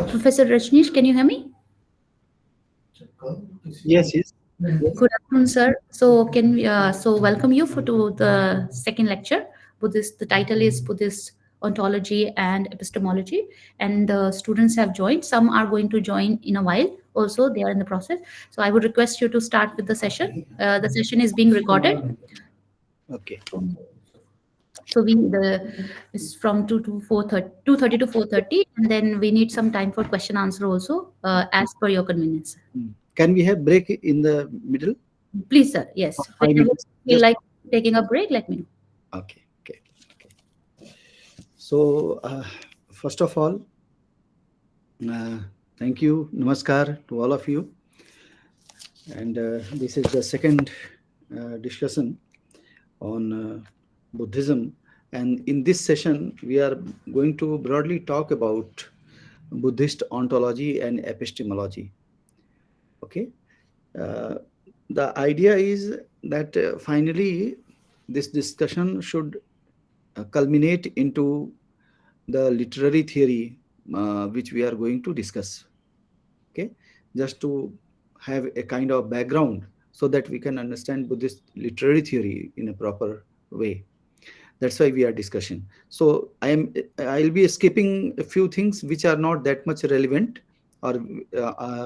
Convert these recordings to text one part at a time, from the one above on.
Professor Rajnish, can you hear me? Yes, yes. Good afternoon, sir. So can we, welcome you for to the second lecture. Buddhist. The title is Buddhist Ontology and Epistemology, and the students have joined. Some are going to join in a while. Also, they are in the process. So I would request you to start with the session. The session is being recorded. Okay. So the is from 2:30 to 4:30, and then we need some time for question answer also, as per your convenience. Can we have break in the middle? Please, sir. Yes. Five Whenever minutes. you feel Just like taking a break, let me know. okay. Okay. So first of all, uh, thank you, namaskar to all of you. And this is the second discussion on Buddhism. And in this session, we are going to broadly talk about Buddhist ontology and epistemology. Okay. Uh, the idea is that finally this discussion should culminate into the literary theory which we are going to discuss. Okay, just to have a kind of background so that we can understand Buddhist literary theory in a proper way. That's why we are discussing. So I'll be skipping a few things which are not that much relevant, or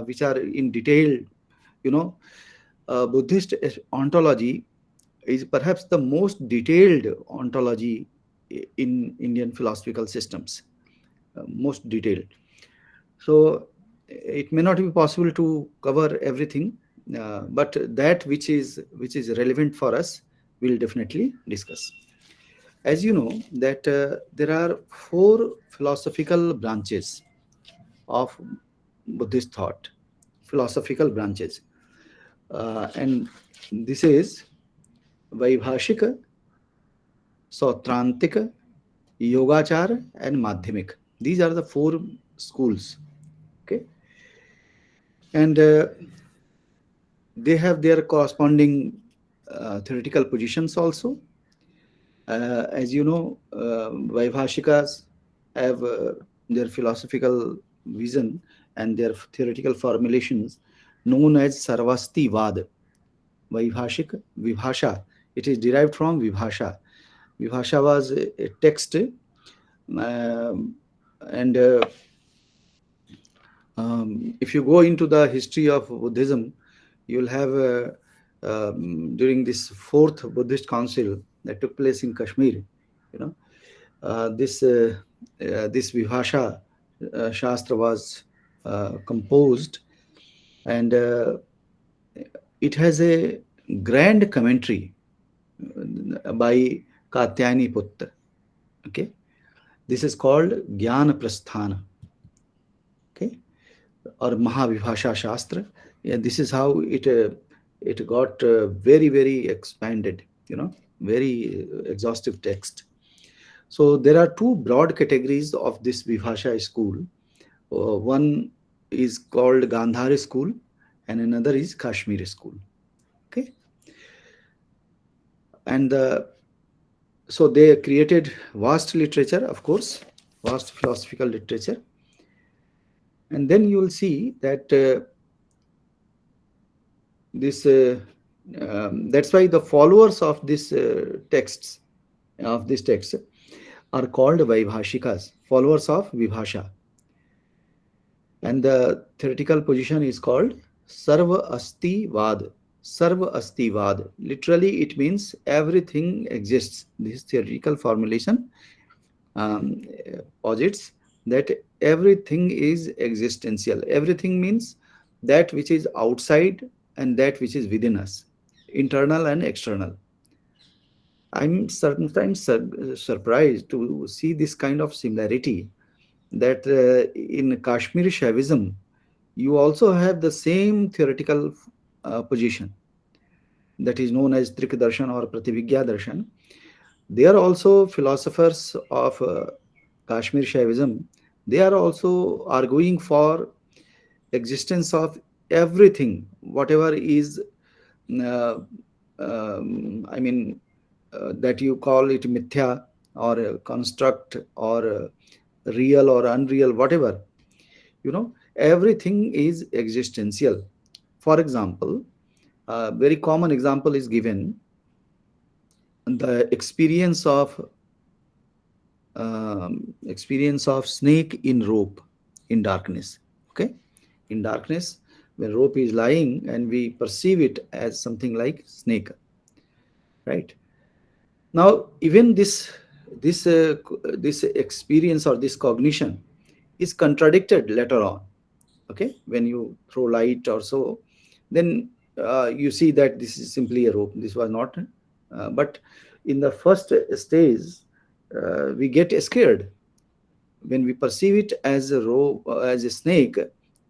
which are in detail. You know, Buddhist ontology is perhaps the most detailed ontology in Indian philosophical systems, most detailed. So it may not be possible to cover everything, but that which is relevant for us, we'll definitely discuss. As you know, that there are four philosophical branches of Buddhist thought, philosophical branches, and this is Vaibhashika, Sautrantika, Yogachara, and Madhyamika. These are the four schools. Okay, and they have their corresponding theoretical positions also. As you know, Vaibhashikas have their philosophical vision and their theoretical formulations known as Sarvasti Vad. Vaibhashik, Vibhasha. It is derived from Vibhasha. Vibhasha was a text, and if you go into the history of Buddhism, you'll have during this fourth Buddhist council that took place in Kashmir, you know, this Vibhasha Shastra was composed, and it has a grand commentary by Katyayani Putta. Okay, this is called Jnana Prasthana. Okay, or Mahavibhasha Shastra. Yeah, this is how it got very expanded. You know, very exhaustive text. So there are two broad categories of this Vibhasha school. One is called Gandhari school, and another is Kashmiri school. Okay, and so they created vast literature, of course, vast philosophical literature, and then you will see that this that's why the followers of this texts of this text are called Vaibhashikas, followers of Vibhasha. And the theoretical position is called Sarva Asti Vad. Sarva Asti Vad. Literally, it means everything exists. This theoretical formulation um, posits that everything is existential. Everything means that which is outside and that which is within us, internal and external. I'm sometimes surprised to see this kind of similarity that in Kashmiri Shaivism, you also have the same theoretical position that is known as Trik Darshan or Prativigya Darshan. They are also philosophers of Kashmir Shaivism. They are also arguing for existence of everything, whatever is, uh, I mean, that you call it mithya or a construct or real or unreal, whatever. everything is existential. For example, a very common example is given, the experience of snake in rope in darkness. Okay, in darkness, when rope is lying and we perceive it as something like snake, right? Now, even this experience or this cognition is contradicted later on. Okay, when you throw light or so, then you see that this is simply a rope, this was not, but in the first stage, we get scared when we perceive it as a rope, as a snake.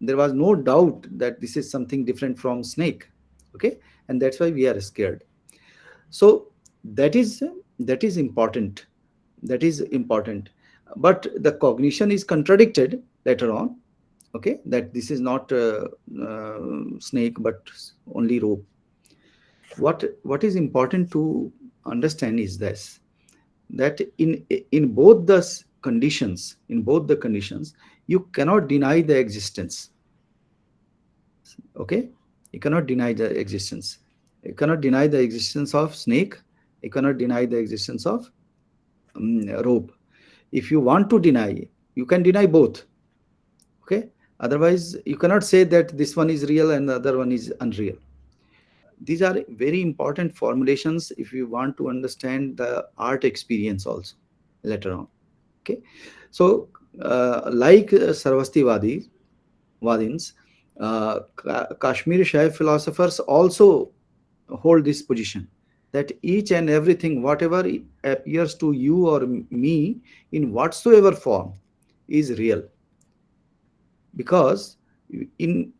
There was no doubt that this is something different from snake. Okay, and that's why we are scared. So that is that is important, that is important. But the cognition is contradicted later on. Okay, that this is not snake but only rope. What is important to understand is this, that in both the conditions, you cannot deny the existence. Okay, you cannot deny the existence. You cannot deny the existence of snake, you cannot deny the existence of rope. If you want to deny, you can deny both. Okay, otherwise you cannot say that this one is real and the other one is unreal. These are very important formulations if you want to understand the art experience also later on. Okay, so like Sarvastivadi Vadins, Kashmiri Shaiv philosophers also hold this position, that each and everything, whatever appears to you or me in whatsoever form, is real. Because in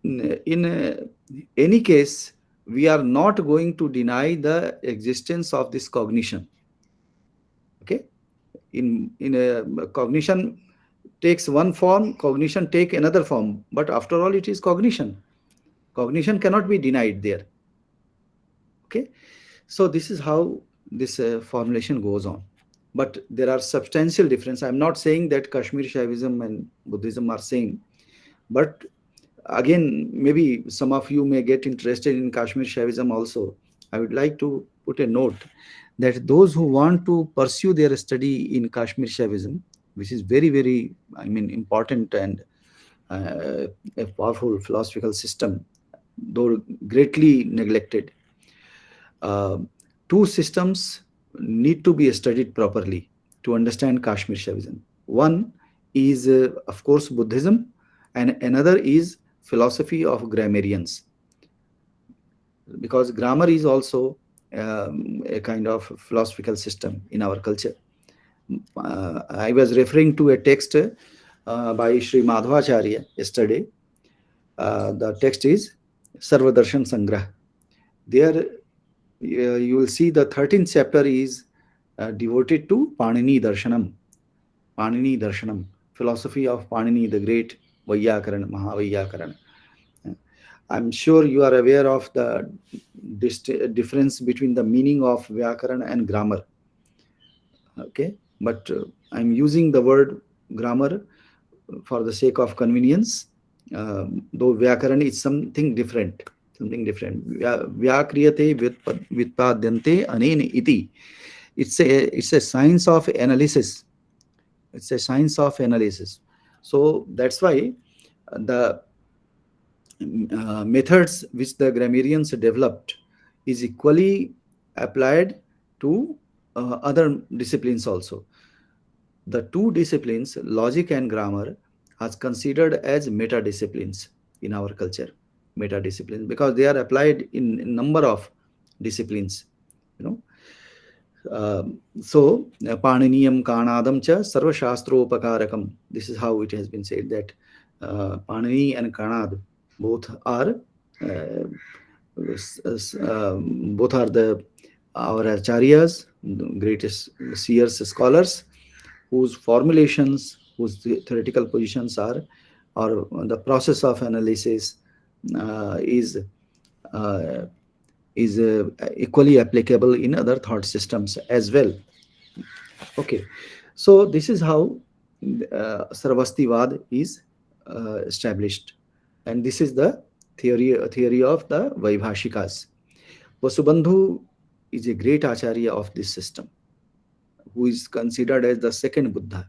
any case, we are not going to deny the existence of this cognition. Okay, in a cognition takes one form, cognition take another form, but after all it is cognition. Cognition cannot be denied there. Okay, so this is how this formulation goes on. But there are substantial difference. I'm not saying that Kashmiri Shaivism and Buddhism are same, but again, maybe some of you may get interested in Kashmir Shaivism also. I would like to put a note that those who want to pursue their study in Kashmir Shaivism, which is very, very, I mean, important and a powerful philosophical system, though greatly neglected, uh, two systems need to be studied properly to understand Kashmir Shaivism. One is, of course, Buddhism, and another is philosophy of grammarians, because grammar is also a kind of philosophical system in our culture. I was referring to a text by Sri Madhvacharya yesterday. The text is Sarvadarshan Sangrah. There you will see the 13th chapter is devoted to Panini Darshanam. Panini Darshanam, philosophy of Panini, the great Vaiyakarana, Mahavaiyakarana. I'm sure you are aware of the difference between the meaning of Vyakarana and grammar. Okay, but I'm using the word grammar for the sake of convenience, though Vyakarana is something different. Something different. Vyakriyate vitpadyante anene iti. It's a science of analysis. It's a science of analysis. So that's why the methods which the grammarians developed is equally applied to other disciplines also. The two disciplines, logic and grammar, are considered as meta disciplines in our culture. Meta disciplines, because they are applied in a number of disciplines. So Paniniyam Kanadam cha Sarva Shastropakarakam. This is how it has been said, that Panini and Kanad both are our acharyas, the greatest seers, scholars, whose formulations, whose theoretical positions are, or the process of analysis is equally applicable in other thought systems as well. Okay, so this is how Sarvastivad is established. And this is the theory of the Vaibhashikas. Vasubandhu is a great acharya of this system, who is considered as the second Buddha.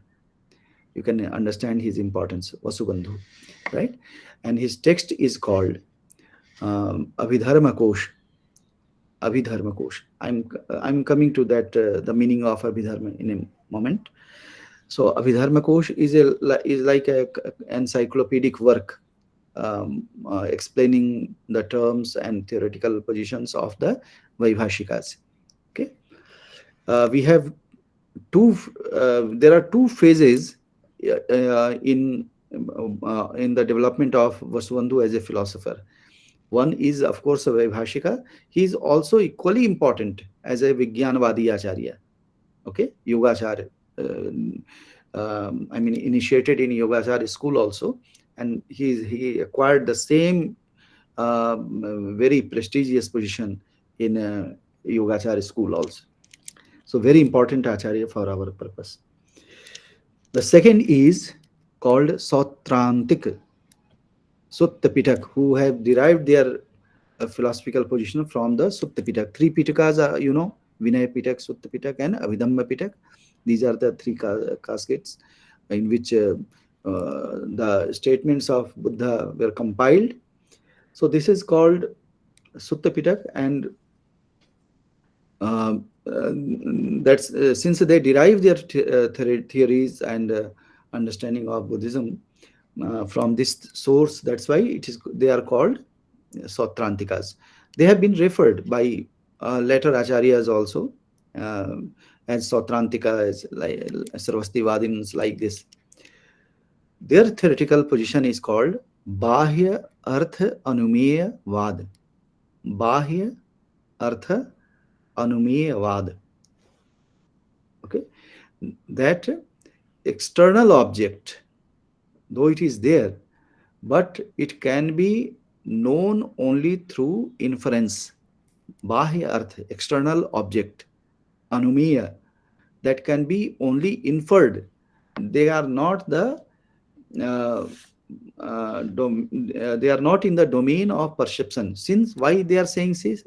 You can understand his importance, Vasubandhu, right? And his text is called Abhidharma Kosh. Abhidharma Kosh. I'm coming to that the meaning of Abhidharma in a moment. So Abhidharma Kosh is like a encyclopedic work, explaining the terms and theoretical positions of the Vaibhashikas. Okay, we have two. There are two phases in the development of Vasubandhu as a philosopher. One is, of course, a Vaibhashika. He is also equally important as a Vijnanavadi Acharya. Okay, Yogachara. I mean, initiated in Yogachara school also, and he acquired the same very prestigious position in Yogachara school also. So very important Acharya for our purpose. The second is called Sautrantika, Sutta Pitak, who have derived their philosophical position from the Sutta Pitak. Three Pitakas are, Vinaya Pitak, Sutta Pitak, and Abhidhamma Pitak. These are the three caskets in which the statements of Buddha were compiled. So this is called Sutta Pitak, and that's since they derive their theories and understanding of Buddhism from this source, that's why they are called Sautrantikas. They have been referred by later acharyas also as Sautrantika, as like Sarvastivadins, like this. Their theoretical position is called Bahya Artha Anumeya Vad. Bahya Artha Anumeya Vad. Okay, that external object, though it is there, but it can be known only through inference. Bahya Artha, external object. Anumeya, that can be only inferred. They are not the they are not in the domain of perception. Since why they are saying this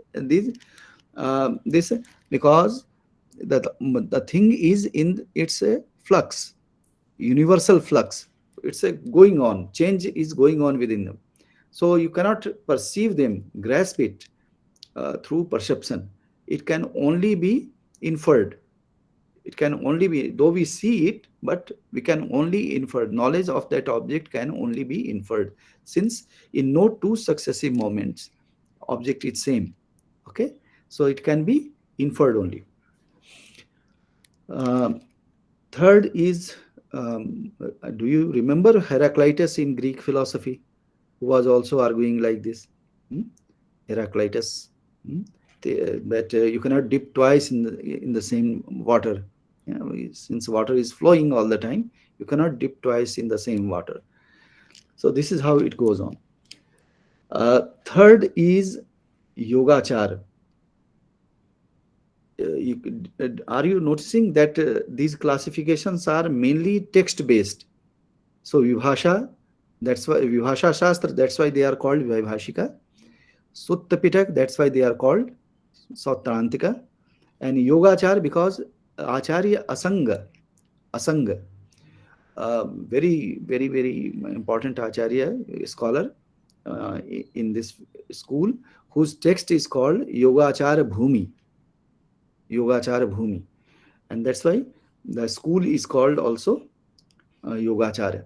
because the thing is in its a flux, universal flux. It's a going on, change is going on within them. So you cannot perceive them, grasp it through perception. It can only be inferred. It can only be, though we see it, but we can only infer. Knowledge of that object can only be inferred, since in no two successive moments object is same. Okay, so it can be inferred only. Third is, do you remember Heraclitus in Greek philosophy, who was also arguing like this? Heraclitus, that you cannot dip twice in the same water. Since water is flowing all the time, you cannot dip twice in the same water. So this is how it goes on. Third is Yogachara. Are you noticing that these classifications are mainly text based? So Vibhasha, that's why Vibhasha Shastra, that's why they are called Vaibhashika. Sutta Pitak, that's why they are called Sautrantika. And Yogachara, because Acharya Asanga, very, very, very important Acharya, scholar in this school, whose text is called Yogachara Bhumi. Yogachara Bhumi. And that's why the school is called also Yogachara.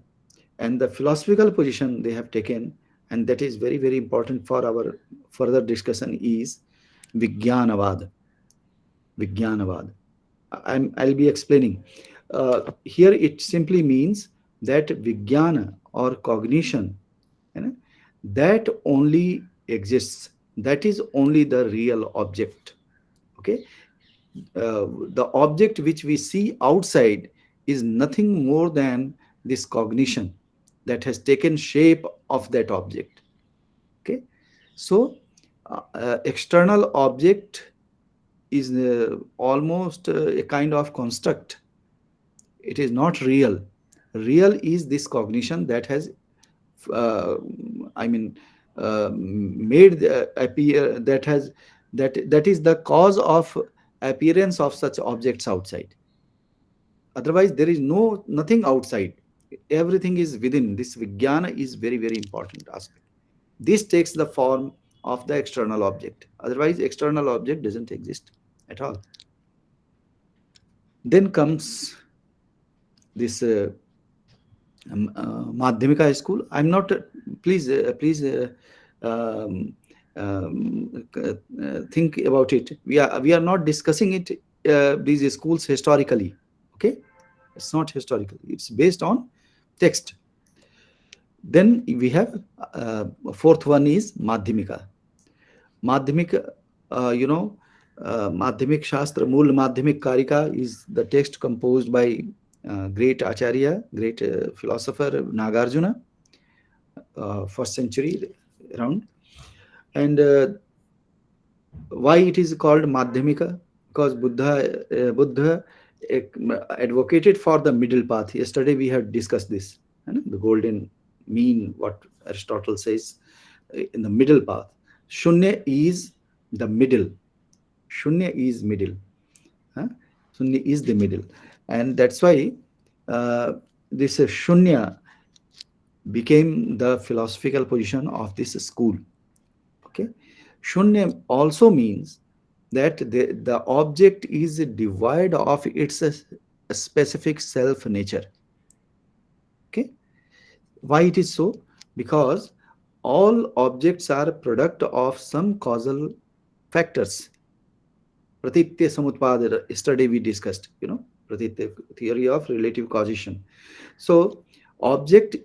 And the philosophical position they have taken, and that is very, very important for our further discussion, is Vijnanavad. Vijnanavad. I'll be explaining. Here it simply means that Vijnana or cognition, that only exists. That is only the real object. Okay. The object which we see outside is nothing more than this cognition that has taken shape of that object. Okay. So external object is almost a kind of construct. It is not real. Real is this cognition that has uh, I mean, made appear, that is the cause of appearance of such objects outside. Otherwise there is nothing outside, everything is within. This vijnana is very very important aspect. This takes the form of the external object, otherwise external object doesn't exist at all. Then comes this Madhyamika school. I'm not, please think about it. We are not discussing it, these schools historically. Okay, it's not historical. It's based on text. Then we have fourth one is Madhyamika. Madhyamik, Madhyamik Shastra, Mool Madhyamik Karika is the text composed by great Acharya, great philosopher Nagarjuna, first century around. And why it is called Madhyamika? Because Buddha advocated for the middle path. Yesterday we had discussed this, the golden mean, what Aristotle says, in the middle path. Shunya is the middle. Shunya is middle. Shunya is the middle. And that's why this Shunya became the philosophical position of this school. Okay, Shunya also means that the object is devoid of its a specific self nature. Okay, why it is so? Because all objects are product of some causal factors. Pratitya samutpada, yesterday we discussed, Pratitya theory of relative causation. So object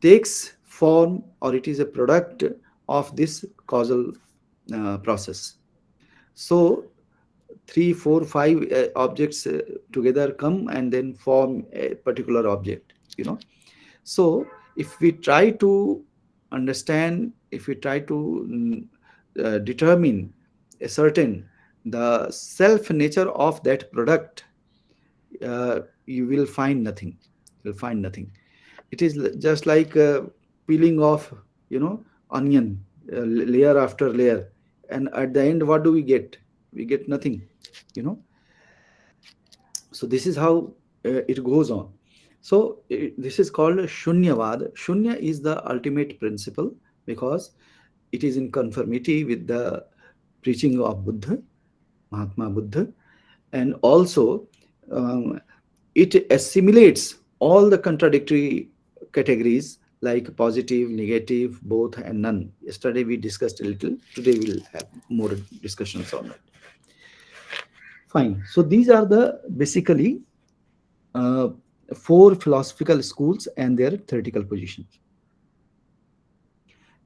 takes form, or it is a product of this causal process. So 3, 4, 5 objects together come and then form a particular object. So if we try to understand, if we try to determine a certain the self nature of that product, you will find nothing. You'll find nothing. It is just like peeling off, onion, layer after layer, and at the end, what do we get? We get nothing. So this is how it goes on. So this is called Shunyavad. Shunya is the ultimate principle because it is in conformity with the preaching of Buddha, Mahatma Buddha, and also it assimilates all the contradictory categories like positive, negative, both, and none. Yesterday we discussed a little. Today we'll have more discussions on that. Fine. So these are the basically 4 philosophical schools and their theoretical positions.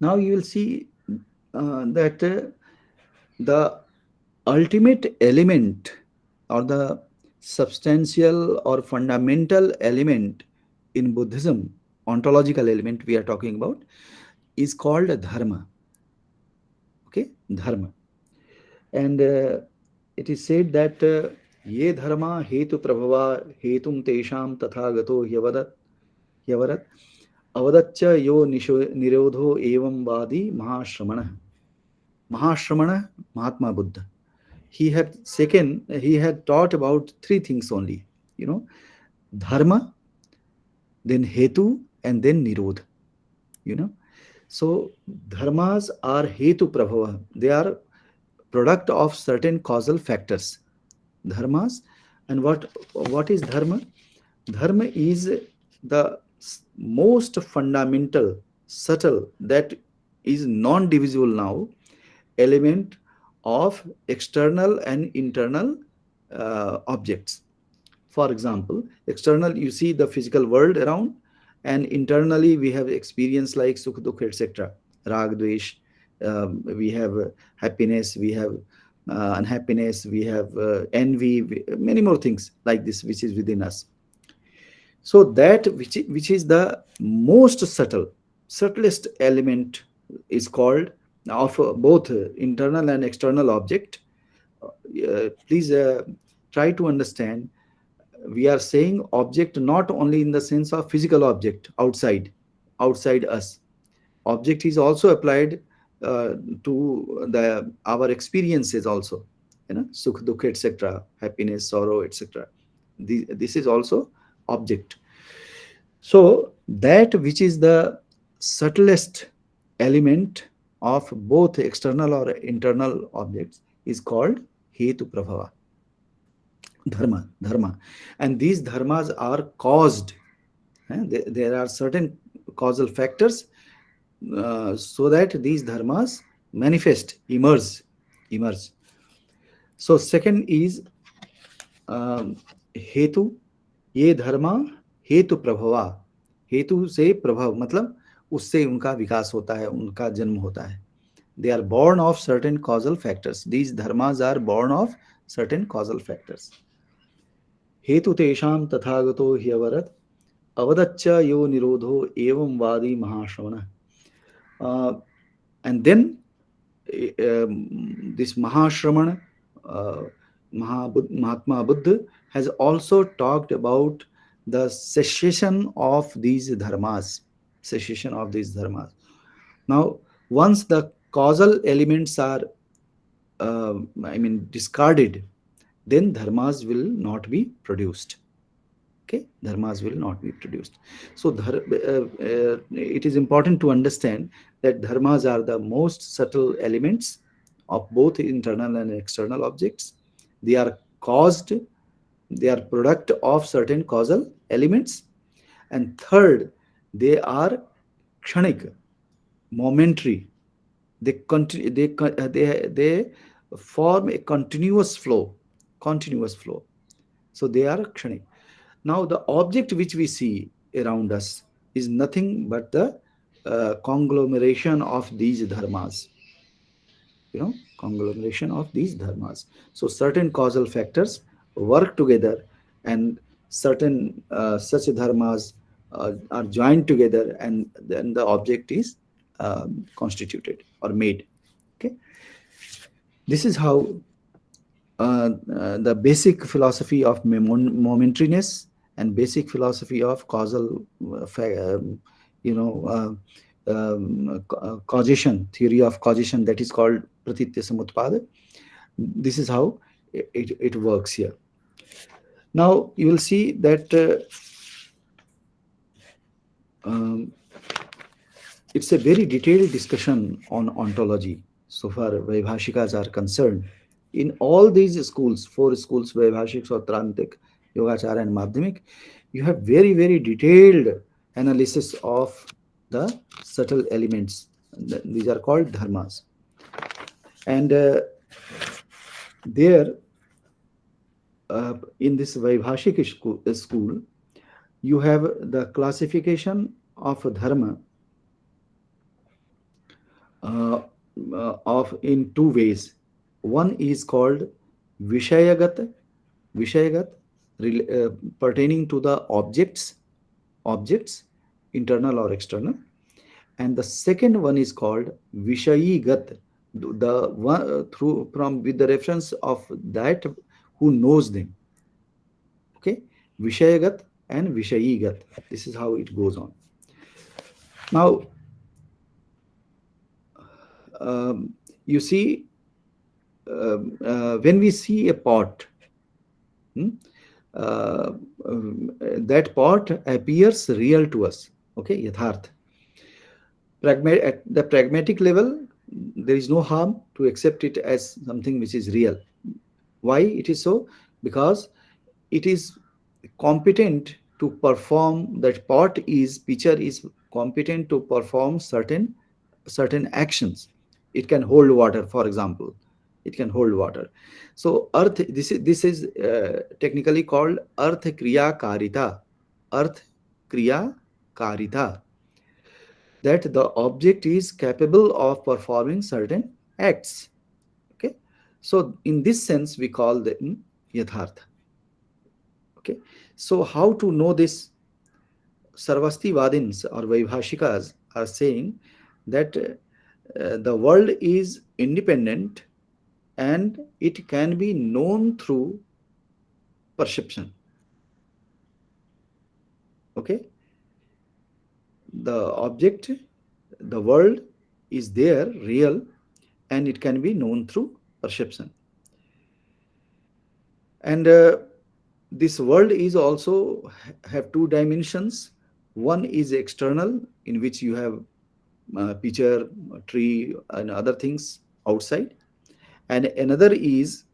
Now you will see that the ultimate element, or the substantial or fundamental element in Buddhism, ontological element we are talking about, is called Dharma. Okay, Dharma. And it is said that ye dharma hetu prabhava hetum tesham tatha gato hyavarat avadaccha yo nirodho evam vadi mahashramana. Mahashramana, Mahatma Buddha. He had taught about 3 things only, Dharma, then Hetu, and then Nirodha. So dharmas are Hetu Prabhava. They are product of certain causal factors. Dharmas. And what is Dharma? Dharma is the most fundamental, subtle, that is non-divisible now, element of external and internal objects. For example, external, you see the physical world around, and internally we have experience like sukh, dukh, etc. Rag, dvesh, we have happiness, we have unhappiness, we have envy, many more things like this which is within us. So that which is the most subtlest element is called, of both internal and external object. Please try to understand, we are saying object not only in the sense of physical object outside us, object is also applied to the our experiences also, sukh dukh, etc., happiness, sorrow, etc. This is also object. So that which is the subtlest element of both external or internal objects is called hetu prabhava, dharma. And these dharmas are caused. There are certain causal factors so that these dharmas manifest, emerge. So second is हेतु, ये धर्मा हेतु प्रभवा, हेतु से प्रभाव मतलब उससे उनका विकास होता है, उनका जन्म होता है. They are born of certain causal factors. These dharmas are born of certain causal factors. हेतु तेषां तथागतो ह्यवरत अवदच्च यो निरोधो एवं वादी महाश्रवण. And then this Mahashraman, Mahatma Buddha has also talked about the cessation of these dharmas. Cessation of these dharmas. Now, once the causal elements are, discarded, then dharmas will not be produced. Okay, dharmas will not be produced. So it is important to understand that dharmas are the most subtle elements of both internal and external objects. They are caused, they are product of certain causal elements. And third, they are kshanik, momentary. They form a continuous flow. So they are kshanik. Now, the object which we see around us is nothing but the conglomeration of these dharmas. Conglomeration of these dharmas. So, certain causal factors work together, and certain such dharmas are joined together, and then the object is constituted or made. Okay, this is how the basic philosophy of momentariness and basic philosophy of causal, causation, theory of causation, that is called pratitya samutpada. This is how it works here. Now you will see that it's a very detailed discussion on ontology so far Vaibhashikas are concerned. In all these schools, 4 schools, Vaibhashik, Sautrantika, Yogachara and Madhyamika, you have very, very detailed analysis of the subtle elements. These are called dharmas. And there, in this Vaibhashik school, you have the classification of dharma in 2 ways. One is called Vishayagat, pertaining to the objects, internal or external. And the second one is called Vishayigat, the one with the reference of that who knows them. Okay, Vishayagat and Vishayigat. This is how it goes on. Now, you see, when we see a pot, that pot appears real to us. Okay, yatharth. At the pragmatic level, there is no harm to accept it as something which is real. Why it is so? Because it is competent to perform, that pitcher is competent to perform certain actions. It can hold water, for example. It can hold water. So earth, this is technically called earth kriya karita. Earth kriya karita. That the object is capable of performing certain acts. Okay. So in this sense, we call them yathartha. Okay. So how to know this? Sarvastivadins or Vaibhashikas are saying that the world is independent and it can be known through perception. Okay, the object the world is there, real, and it can be known through perception. And this world is also have two dimensions. One is external, in which you have picture, tree, and other things outside, and another is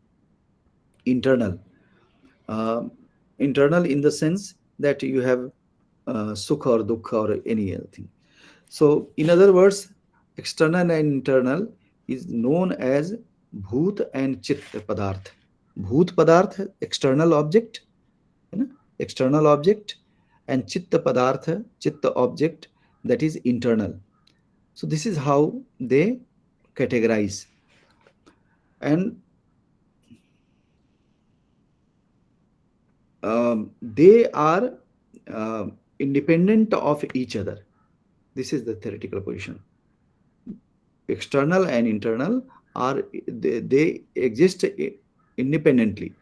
internal. uh, Internal in the sense that you have sukha or dukha or any other thing. So in other words, external and internal is known as bhut and chit padarth. Bhut padarth, external object, है ना? External object, and chitta padartha, chitta object, that is internal. So this is how they categorize. And they are independent of each other. This is the theoretical position. External and internal are, they exist independently.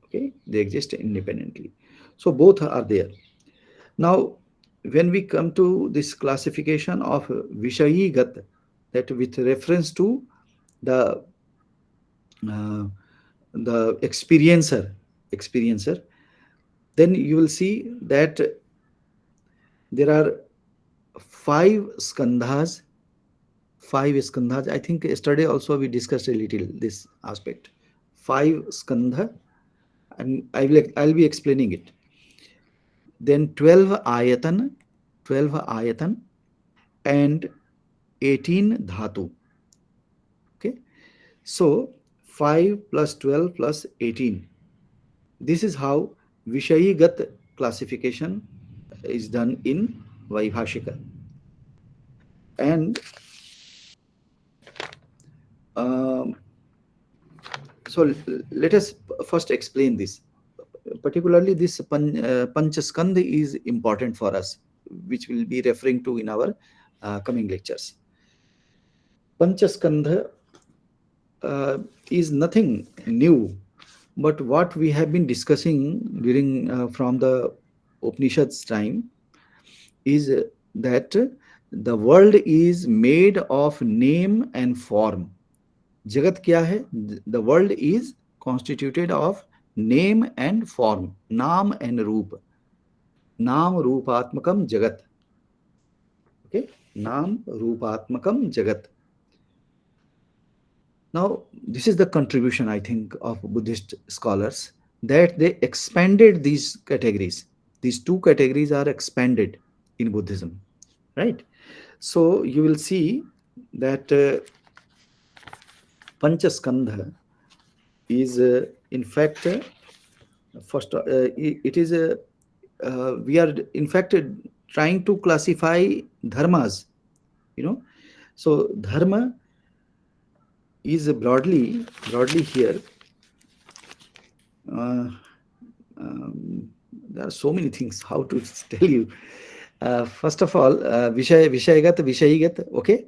Okay, they exist independently. So both are there. Now, when we come to this classification of Vishayigat, that with reference to the uh, experiencer, then you will see that there are skandhas, five skandhas. I think yesterday also we discussed a little this aspect. Five skandha, and I'll be explaining it. Then 12 ayatan, and 18 dhatu. Okay, so 5 plus 12 plus 18. This is how Vishayigat classification is done in Vaibhashika. And so let us first explain this. Particularly this Panchaskandha is important for us, which we'll be referring to in our coming lectures. Panchaskandha is nothing new, but what we have been discussing during from the Upanishads time is that the world is made of name and form. Jagat kya hai? The world is constituted of name and form, naam and roop. Naam roopatmakam jagat. Okay, naam roopatmakam jagat. Now, this is the contribution, I think, of Buddhist scholars, that they expanded these categories. These two categories are expanded in Buddhism, right? So you will see that Panchaskandha is, in fact, first, it is we are in fact trying to classify dharmas, you know. So dharma is broadly here. There are so many things how to tell you. First of all, Vishayigat, okay.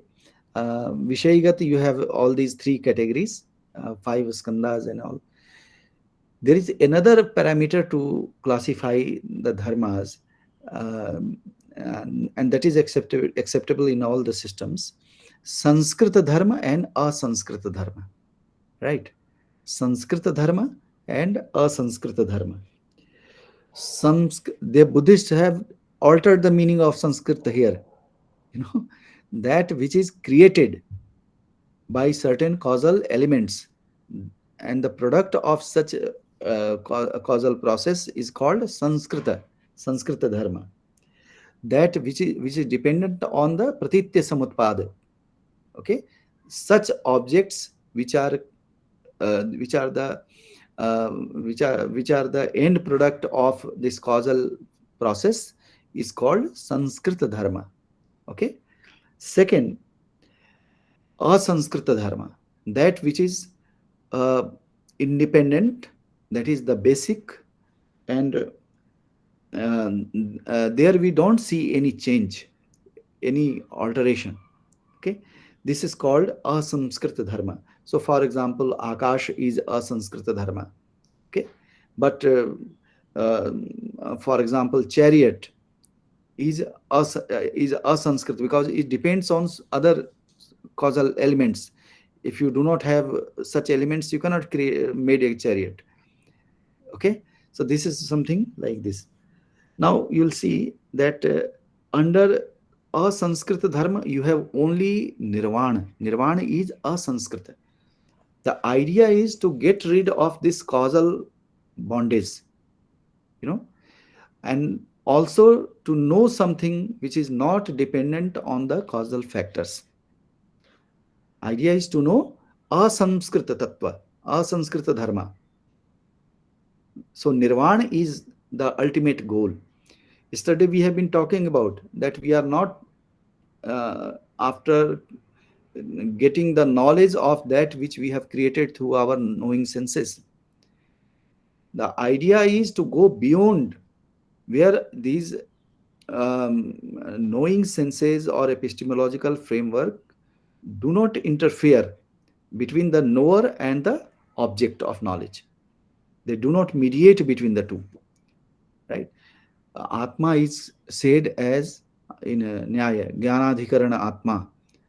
Vishayigat, you have all these three categories, 5 skandhas and all. There is another parameter to classify the dharmas, and that is acceptable in all the systems. Sanskrita dharma and asanskrita dharma, right? Sanskrita dharma and asanskrita dharma. The Buddhists have altered the meaning of Sanskrita here, you know, that which is created by certain causal elements, and the product of such a causal process is called Sanskrita dharma. That which is dependent on the pratitya samutpada. Okay, such objects which are the end product of this causal process is called Sanskrita dharma. Okay. Second, asanskrita dharma, that which is independent, that is the basic, and there we don't see any change, any alteration. Okay, this is called asamskrita dharma. So for example, akash is asanskrita dharma. Okay, but for example, chariot, is asanskrita, because it depends on other causal elements. If you do not have such elements, you cannot create made a chariot. Okay, so this is something like this. Now you'll see that under asanskrita dharma, you have only nirvana. Nirvana is asanskrita. The idea is to get rid of this causal bondage, you know, and also to know something which is not dependent on the causal factors. Idea is to know asamskrita tattva, asamskrita dharma. So nirvana is the ultimate goal. Yesterday we have been talking about that we are not after getting the knowledge of that which we have created through our knowing senses. The idea is to go beyond where these knowing senses or epistemological framework do not interfere between the knower and the object of knowledge. They do not mediate between the two, right? Atma is said as in Nyaya, Jnanadhikarana Atma.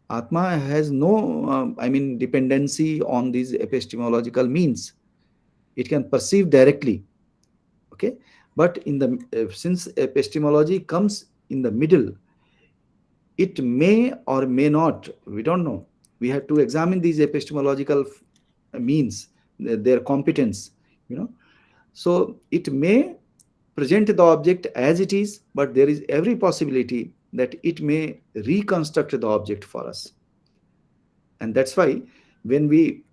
Atma has no, dependency on these epistemological means. It can perceive directly, okay? But in the since epistemology comes in the middle, it may or may not, we don't know. We have to examine these epistemological means, their competence, you know. So it may present the object as it is, but there is every possibility that it may reconstruct the object for us. And that's why when we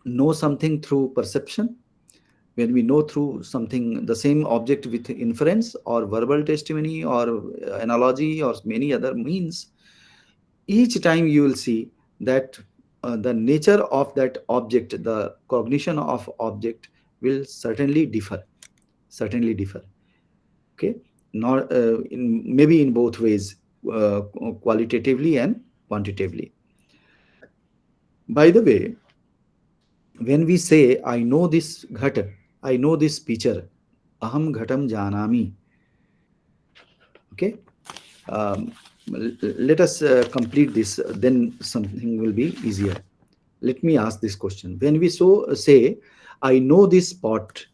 know something through perception, when we know through something the same object with inference or verbal testimony or analogy or many other means, each time you will see that the nature of that object, the cognition of object will certainly differ. Okay, not maybe in both ways, qualitatively and quantitatively. By the way, when we say I know this ghat, I know this picture, aham ghatam janami. Okay, let us complete this, then something will be easier. Let me ask this question. When we say I know this pot,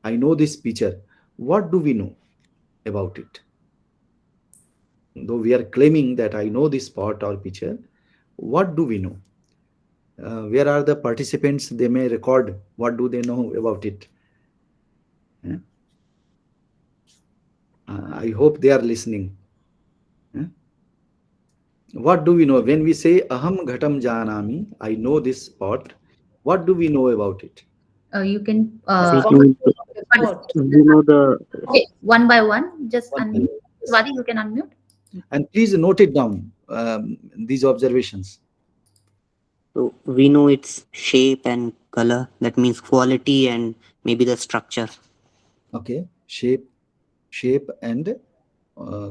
I know this picture, what do we know about it? Though we are claiming that I know this pot or picture, what do we know? Where are the participants? They may record. What do they know about it? Yeah? I hope they are listening. Yeah? What do we know? When we say aham ghatam janami, I know this pot, what do we know about it? You can We know we know the okay, one by one. Just One unmute. minute. Swati, you can unmute. And please note it down, these observations. so we know its shape and color. That means quality and maybe the structure. Okay, shape and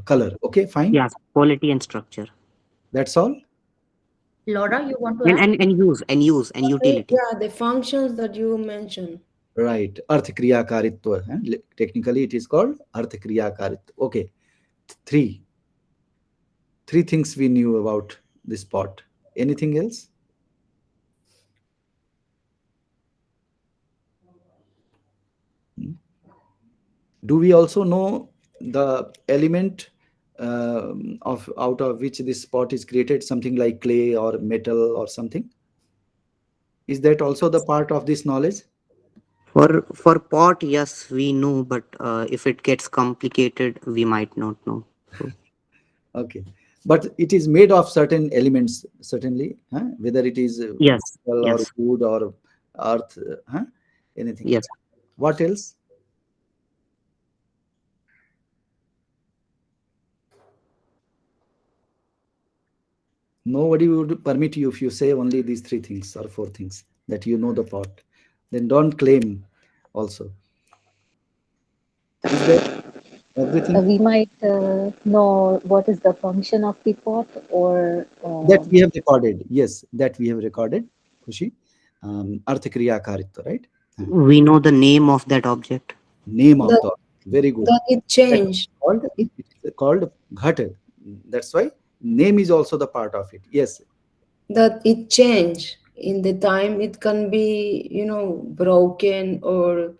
color. Okay, fine. Yes, quality and structure. That's all. Laura, you want to And add? and utility. Yeah, the functions that you mentioned. Right. Arth kriya karitva. Technically, it is called arth kriya karitva. Okay. Three things we knew about this pot. Anything else? Do we also know the element out of which this pot is created, something like clay or metal or something? Is that also the part of this knowledge? For pot, yes, we know, but if it gets complicated, we might not know. So, Okay, but it is made of certain elements, certainly, huh? Whether it is yes, metal or yes, wood or earth, huh? Anything. yes. What else? Nobody would permit you if you say only these three things or four things that you know the pot. Then don't claim also. Is that everything? We might know what is the function of the pot, or That we have recorded. Yes, that we have recorded. Khushi. Arth kriya karitva, right? We know the name of that object. Name of The the Very good. That it That is changed. called, It, it is called ghat. That's why name is also the part of it. Yes. that it changed in the time. It can be, broken, or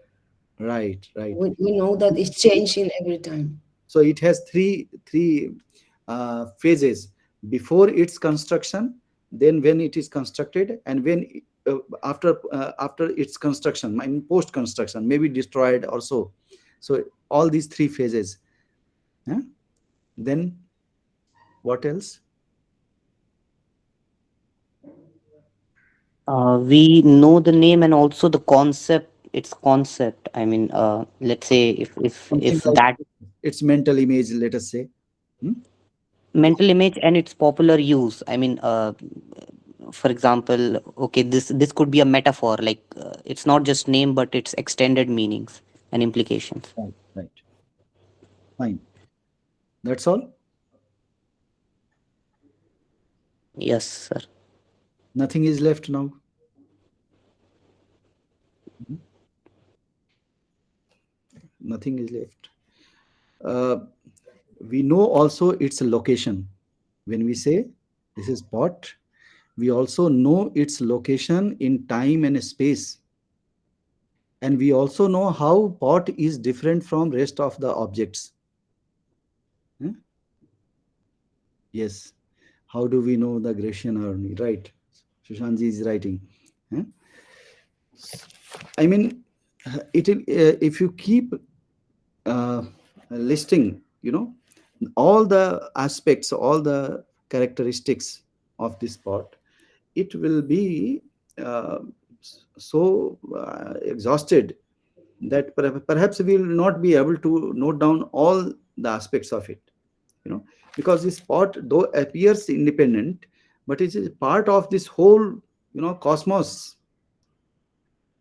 Right, right. we know that it's changing every time. So it has three phases: before its construction, then when it is constructed, and when after its construction, I mean post construction, maybe destroyed or so. So all these three phases. Huh? Then what else? We know the name and also the concept. Its concept. I mean, let's say Something if like that its mental image, let us say. Hmm? mental image and its popular use. I mean, for example, okay, this could be a metaphor. Like it's not just name, but its extended meanings and implications. Right, right. Fine. That's all. Yes, sir. Nothing is left now. Hmm? Nothing is left. Uh, we know also its location. When we say this is pot, we also know its location in time and space. And we also know how pot is different from rest of the objects. Hmm? Yes. How do we know the Grecian irony? Right. Shushanji is writing. Huh? I mean, if you keep uh, listing, all the aspects, all the characteristics of this pot, it will be uh, so exhausted that perhaps we will not be able to note down all the aspects of it, because this pot though appears independent, but it is part of this whole cosmos.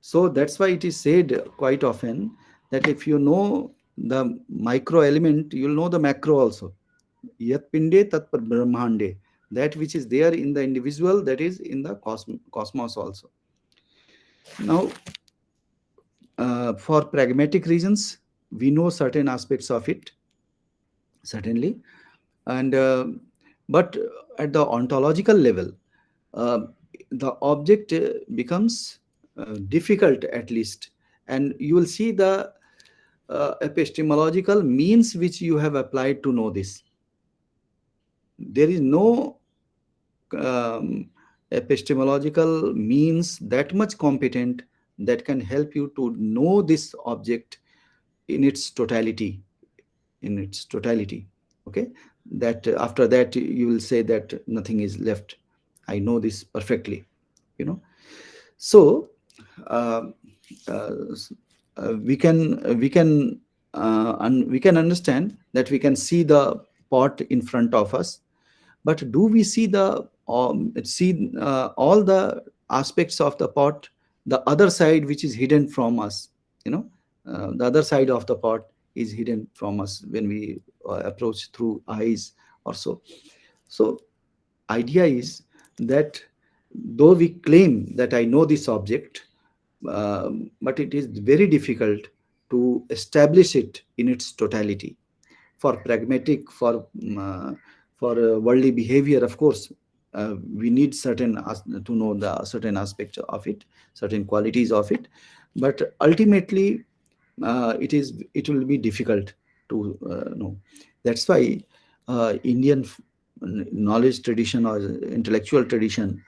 So that's why it is said quite often that if you know the micro element, you'll know the macro also. Yat pinde tat brahmande. That which is there in the individual, that is in the cosmos also. Now, for pragmatic reasons, we know certain aspects of it, certainly. And but at the ontological level, uh, the object becomes difficult, at least. And you will see the epistemological means which you have applied to know this. There is no um, epistemological means that much competent that can help you to know this object in its totality. Okay, that after that you will say that nothing is left. I know this perfectly. So uh, uh, we can understand that we can see the pot in front of us, but do we see all the aspects of the pot, the other side which is hidden from us? The other side of the pot is hidden from us when we approach through eyes or so. So idea is that though we claim that I know this object, but it is very difficult to establish it in its totality. For pragmatic, for worldly behavior, of course, we need to know the certain aspects of it, certain qualities of it, but ultimately it will be difficult to know. That's why Indian knowledge tradition or intellectual tradition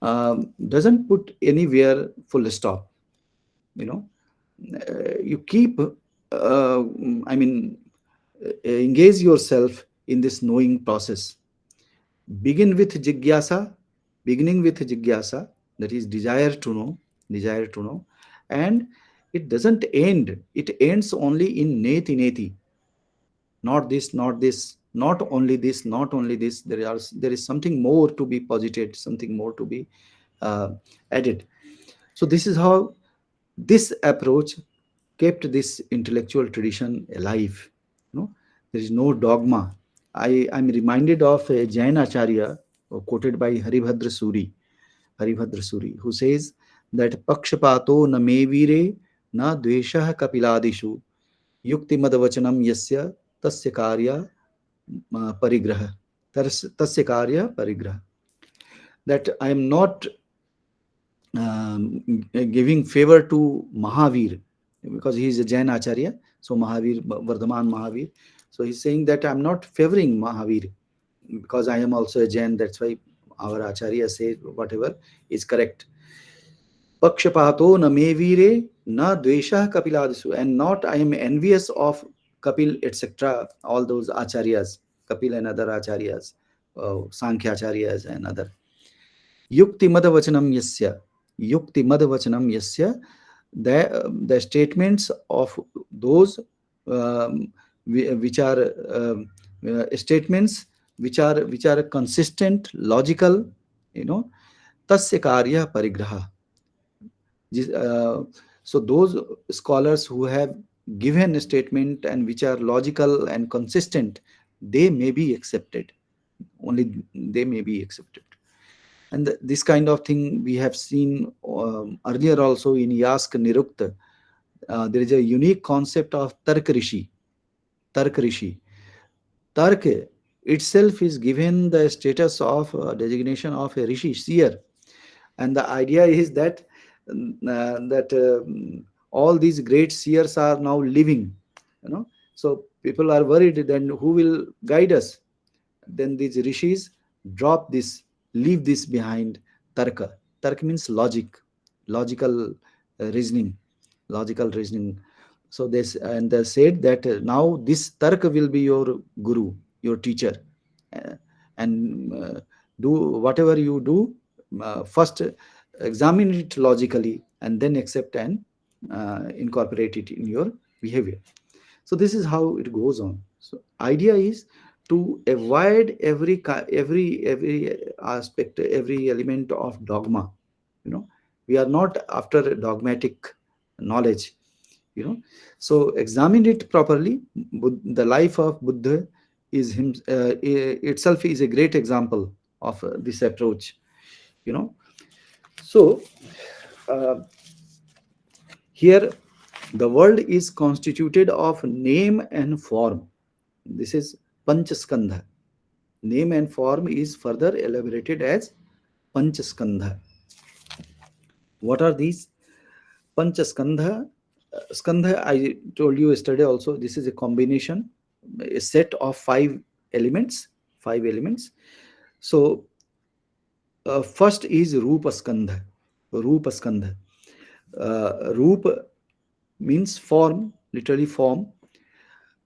doesn't put anywhere full stop. You keep I mean engage yourself in this knowing process. Begin with jigyasa, beginning with jigyasa, that is desire to know, and it doesn't end. It ends only in neti neti. Not this, not this, not only this, not only this. There is something more to be posited, something more to be uh, added. So this is how this approach kept this intellectual tradition alive. There is no dogma. I'm reminded of a Jain Acharya quoted by Haribhadra Suri, who says that Pakshapato na mevire na dveshah kapiladishu Yukti madavachanam yasya tasya karya parigraha. Tasya karya parigraha. That I am not giving favor to Mahavir, because he is a Jain Acharya. So Mahavir, Vardhaman Mahavir. So he's saying that I'm not favoring Mahavir because I am also a Jain. That's why our Acharya says whatever is correct. Pakshapato na me vire na dvesha kapiladisu. And not I am envious of Kapil, etc. All those Acharyas, Kapil and other Acharyas, Sankhya Acharyas and other. Yukti madavachanam yasya. Yukti madavachanam yasya. The statements of those which are statements which are consistent, logical, tasya karya parigraha. So those scholars who have given a statement and which are logical and consistent, they may be accepted. Only they may be accepted. And this kind of thing we have seen earlier also in Yask Nirukta. There is a unique concept of Tark Rishi. Tark Rishi. Tark itself is given the status of designation of a Rishi, seer. And the idea is that all these great seers are now living. So people are worried, then who will guide us? Then these rishis drop this, leave this behind. Tarka. Tarka means logic, logical reasoning, logical reasoning. So they said that now this Tarka will be your guru, your teacher, and do whatever you do. First, examine it logically, and then accept and incorporate it in your behavior. So this is how it goes on. So idea is to avoid every aspect, every element of dogma. We are not after dogmatic knowledge. So examine it properly. The life of Buddha is itself is a great example of this approach. So here the world is constituted of name and form. This is Panchaskandha. Name and form is further elaborated as Panchaskandha. What are these? Panchaskandha. Skandha, I told you yesterday also, this is a combination, a set of five elements. So first is Rupaskandha. Rupaskandha. Rupa means form, literally form.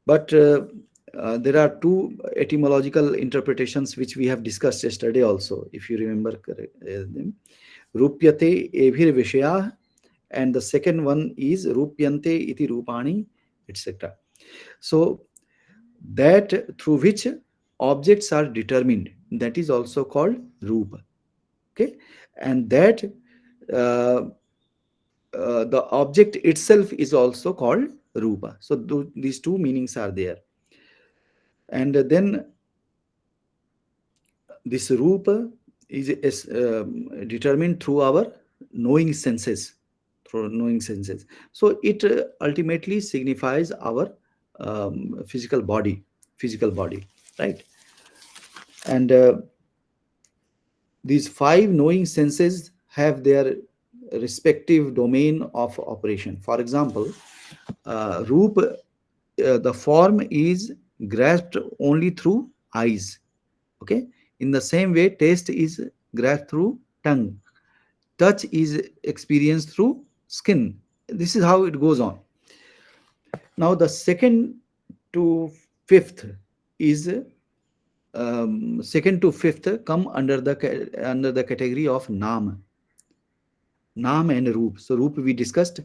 But there are two etymological interpretations which we have discussed yesterday also, if you remember them. Rupyate evhir vishaya, and the second one is Rupyante iti rupani, etc. So that through which objects are determined, that is also called Rupa. Okay, and that the object itself is also called Rupa. So these two meanings are there. And then this Rupa is determined through our knowing senses. So it ultimately signifies our physical body, right? And these five knowing senses have their respective domain of operation. For example, Rupa, the form is grasped only through eyes. Okay. In the same way, taste is grasped through tongue. Touch is experienced through skin. This is how it goes on. Now, the second to fifth come under the category of Nam. Nam and Roop. So Roop we discussed,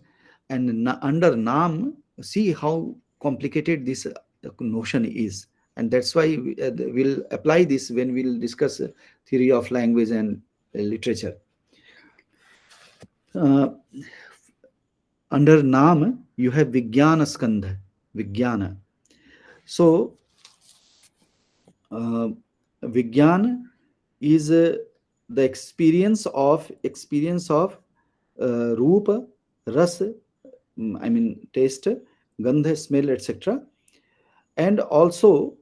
and under Nam, see how complicated this notion is. And that's why we'll apply this when we'll discuss theory of language and literature. Under Nam, you have Vijnana Skandha. Vijnana. So, Vijnana is the experience of Rupa, Ras, taste, gandha, smell, etc. And also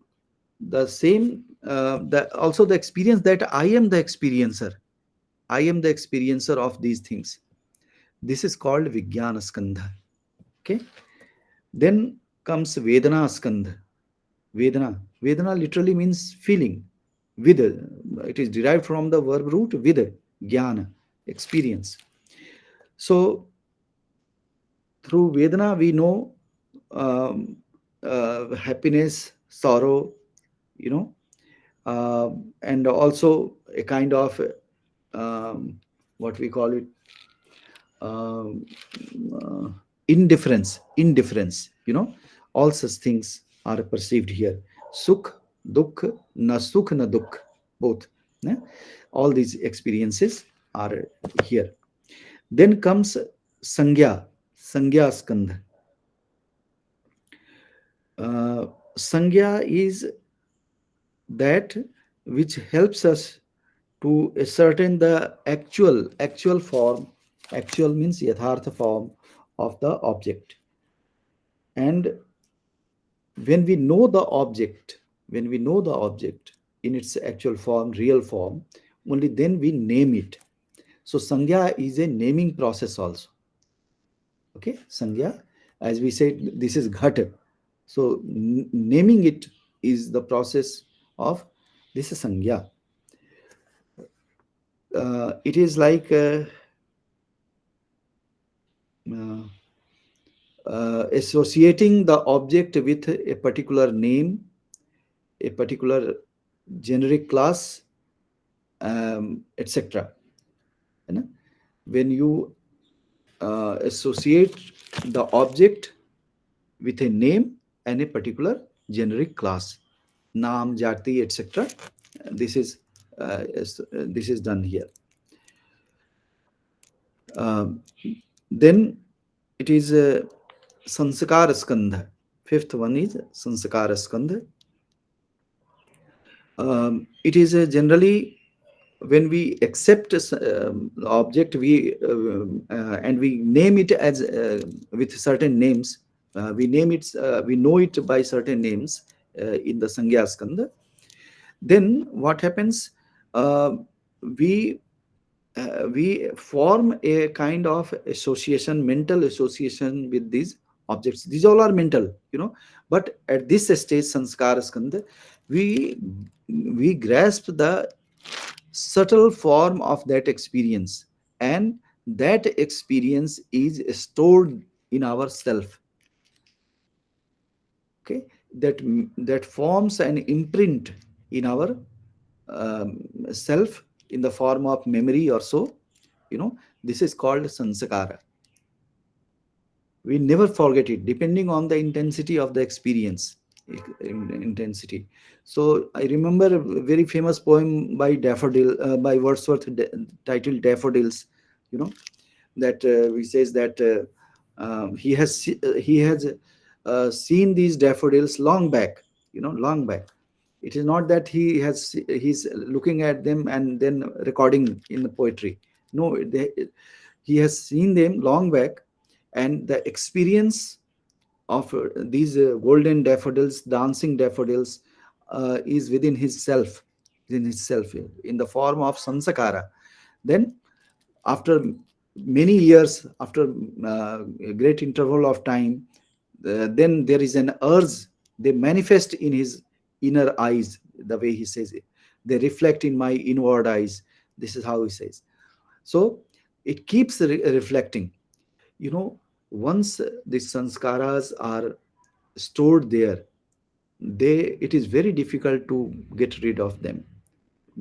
the same, also the experience that I am the experiencer. I am the experiencer of these things. This is called Vijnana Skandha. Okay. Then comes Vedana Skandha. Vedana. Vedana literally means feeling. With, it is derived from the verb root with, jnana, experience. So through Vedana we know um, happiness, sorrow, you know, uh, and also a kind of what we call it, um, uh, indifference, you know, all such things are perceived here. Sukh, dukh, na sukh na dukh, both, yeah? All these experiences are here. Then comes sangya skandha. Sangya is that which helps us to ascertain the actual form. Actual means yathartha form of the object. And when we know the object, in its actual form, real form, only then we name it. So sangya is a naming process also. Okay, sangya, as we said, this is ghat. So naming it is the process of this sangya. It is like uh, associating the object with a particular name, a particular generic class, etc. When you associate the object with a name and a particular generic class, naam, jati, etc. This is done here. Then it is Sanskara skandha. Fifth one is Sanskara skandha. It is generally when we accept object, we and we name it as with certain names. We name it. We know it by certain names in the Sangya skandha. Then what happens? We we form a kind of association, mental association with these objects. These all are mental, you know. But at this stage, sanskara skandha, we grasp the subtle form of that experience, and that experience is stored in our self. Okay, that forms an imprint in our self in the form of memory or so, you know. This is called sanskara. We never forget it, depending on the intensity of the experience, intensity. So I remember a very famous poem by by Wordsworth, titled Daffodils, you know, that he says that he has seen these daffodils long back, you know, long back. It is not that he's looking at them and then recording in the poetry. No, he has seen them long back, and the experience of these golden daffodils, dancing daffodils, is within his self, in the form of sanskara. Then after many years, after a great interval of time, then there is an urge, they manifest in his inner eyes, the way he says it. They reflect in my inward eyes. This is how he says. So it keeps reflecting. You know, once the sanskaras are stored there, it is very difficult to get rid of them,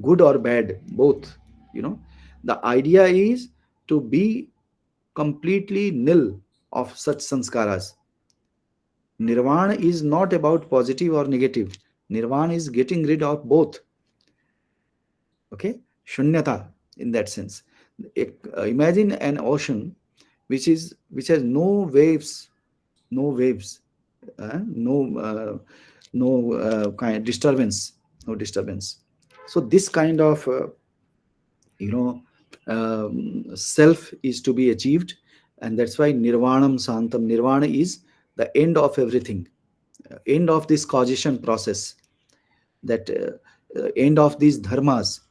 good or bad, both. You know, the idea is to be completely nil of such sanskaras. Nirvana is not about positive or negative. Nirvana is getting rid of both. Okay, shunyata in that sense. Imagine an ocean which has no waves, no waves, no kind of disturbance, no disturbance. So this kind of you know self is to be achieved, and that's why nirvanam santam. Nirvana is the end of everything, end of this causation process, that end of these dharmas.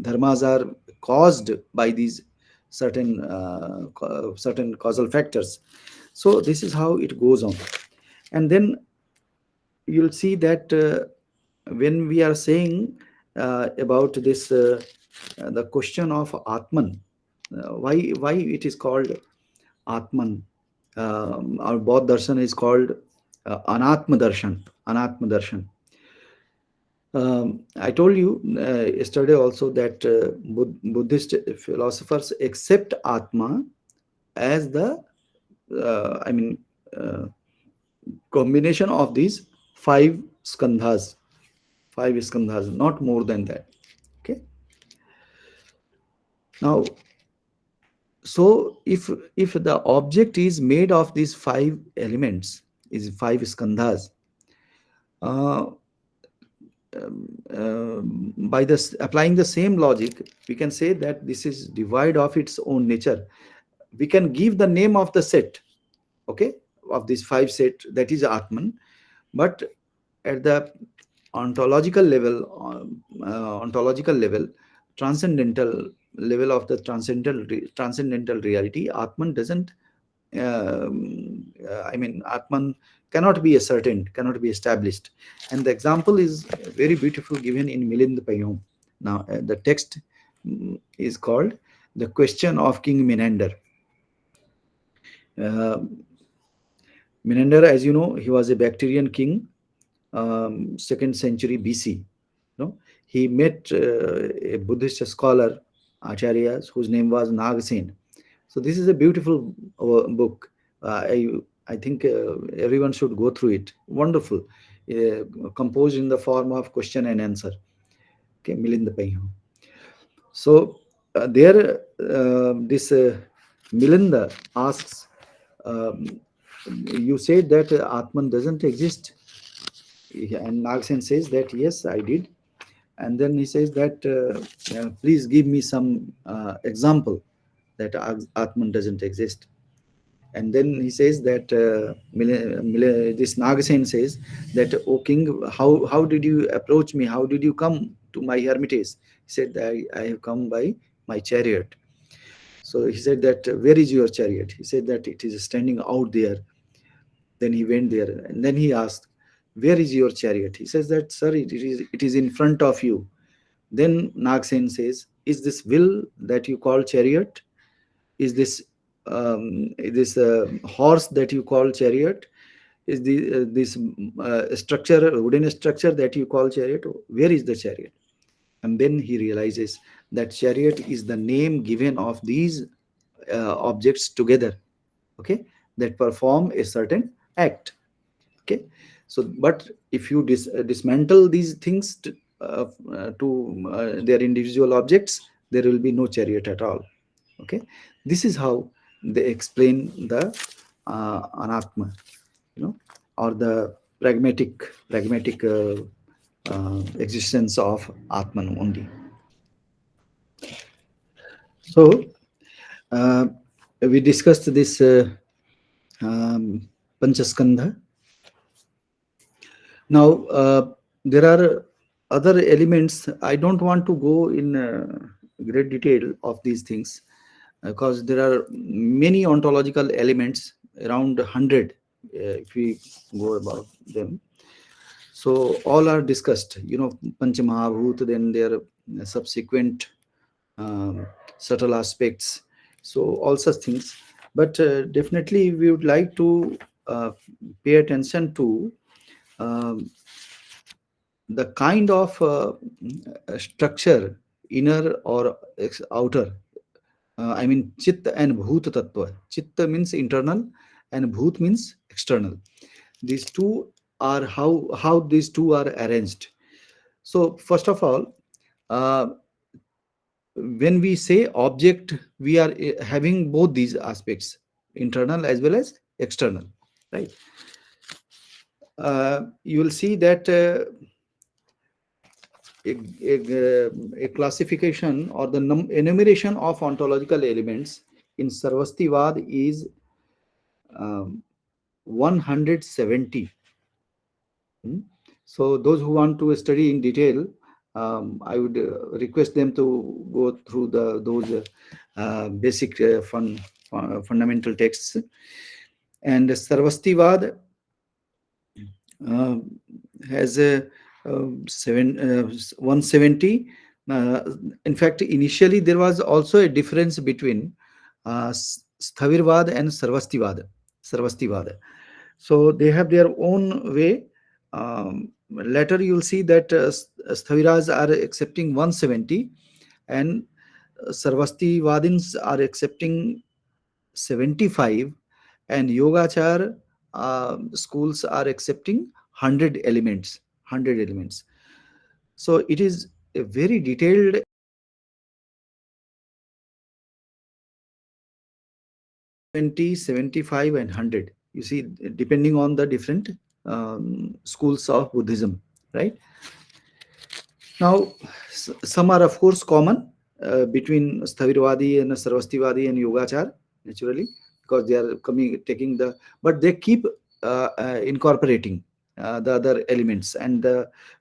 Dharmas are caused by these certain causal factors. So this is how it goes on. And then you'll see that when we are saying about this the question of Atman, why it is called Atman. Our Bodh darshan is called Anatma darshan. Anatma darshan. I told you yesterday also that Buddhist philosophers accept Atma as the I mean combination of these skandhas, five skandhas, not more than that. Okay. Now, so if the object is made of these five elements, is five skandhas, by this applying the same logic, we can say that this is devoid of its own nature. We can give the name of the set, okay, of this five set, that is Atman. But at the ontological level, transcendental level of the transcendental reality, Atman doesn't Atman cannot be ascertained, cannot be established. And the example is very beautiful given in Milind Payom. Now the text is called The Question of King Menander. Menander, as you know, he was a Bactrian king, 2nd century BC. He met a Buddhist scholar, Acharyas, whose name was Nagsen. So this is a beautiful book. I think everyone should go through it. Wonderful, composed in the form of question and answer. Okay, Milind Payam. So there, this Milinda asks, you said that Atman doesn't exist, and Nagsen says that yes, I did. And then he says that please give me some example that Atman doesn't exist. And then he says that this Nagasen says that, "O king, how did you approach me? How did you come to my hermitage?" He said that I have come by my chariot. So he said that, "Where is your chariot?" He said that it is standing out there. Then he went there, and then he asked, "Where is your chariot?" He says that, "Sir, it is in front of you." Then Nagsen says, "Is this will that you call chariot? Is this horse that you call chariot? Is this structure, wooden structure that you call chariot? Where is the chariot?" And then he realizes that chariot is the name given of these objects together, okay, that perform a certain act. Okay, so but if you dismantle these things to their individual objects, there will be no chariot at all. Okay, this is how they explain the anatma, or the pragmatic existence of Atman only. So we discussed this Panchaskandha. Now there are other elements. I don't want to go in great detail of these things, because there are many ontological elements, around 100 if we go about them. So all are discussed, Panchamahabhut, then their subsequent subtle aspects, so all such things. But definitely we would like to pay attention to the kind of structure, inner or outer. Chitta and Bhut Tattva. Chitta means internal and Bhut means external. These two are how these two are arranged. So first of all, when we say object, we are having both these aspects, internal as well as external, right? You will see that a classification or the enumeration of ontological elements in Sarvastivad is 170. Hmm? So those who want to study in detail, I would request them to go through those basic fundamental texts. And Sarvastivad uh, has a 170. Uh, in fact, initially there was also a difference between Sthavirvad and Sarvastivad. So they have their own way. Later you will see that Sthaviras are accepting 170 and Sarvastivadins are accepting 75, and Yogachar schools are accepting 100 elements. 100 elements. So it is a very detailed 20, 75, and 100. You see, depending on the different schools of Buddhism, right? Now, some are of course common between Sthavirvadi and Sarvastivadi and Yogachar, naturally, because they are taking but they keep incorporating the other elements. And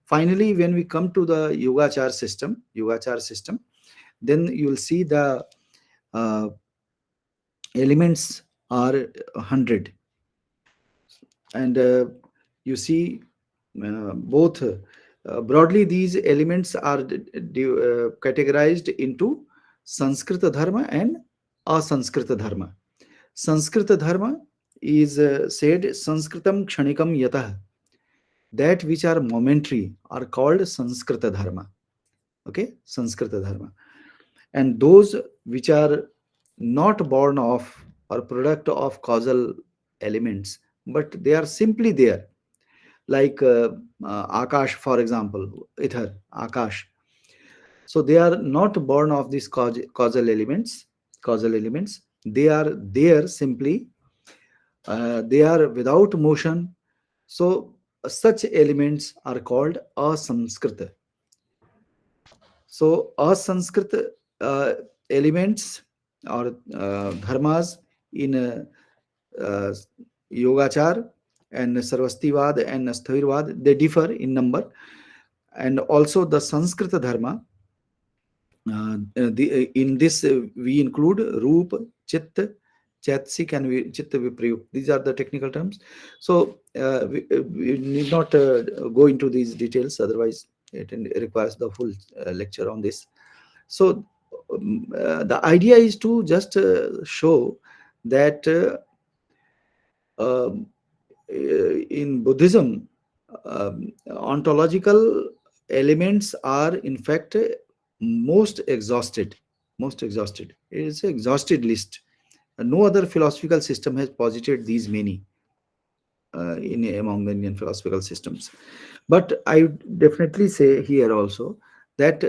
finally, when we come to the Yogachar system, then you will see the uh, elements are 100. And you see both broadly these elements are categorized into Sanskrita Dharma and Asamskrita Dharma. Sanskrita Dharma is said Sanskritam Kshanikam Yatah. That which are momentary are called Sanskrita Dharma. Okay, Sanskrita Dharma. And those which are not born of or product of causal elements, but they are simply there, like Akash, for example, ether, Akash. So they are not born of these causal elements. They are there simply. They are without motion. So such elements are called asamskrita. So asamskrita elements or dharmas in uh, Yogachar and Sarvastivad and Sthavirvad, they differ in number. And also the Sanskrita Dharma, in this we include Roop, Chitta, Chaitsik, and Chitta Viprayuk. These are the technical terms. So we need not go into these details, otherwise it requires the full lecture on this. So the idea is to just show that um, in Buddhism, ontological elements are in fact most exhausted. It is an exhausted list. No other philosophical system has posited these many in among the Indian philosophical systems. But I would definitely say here also that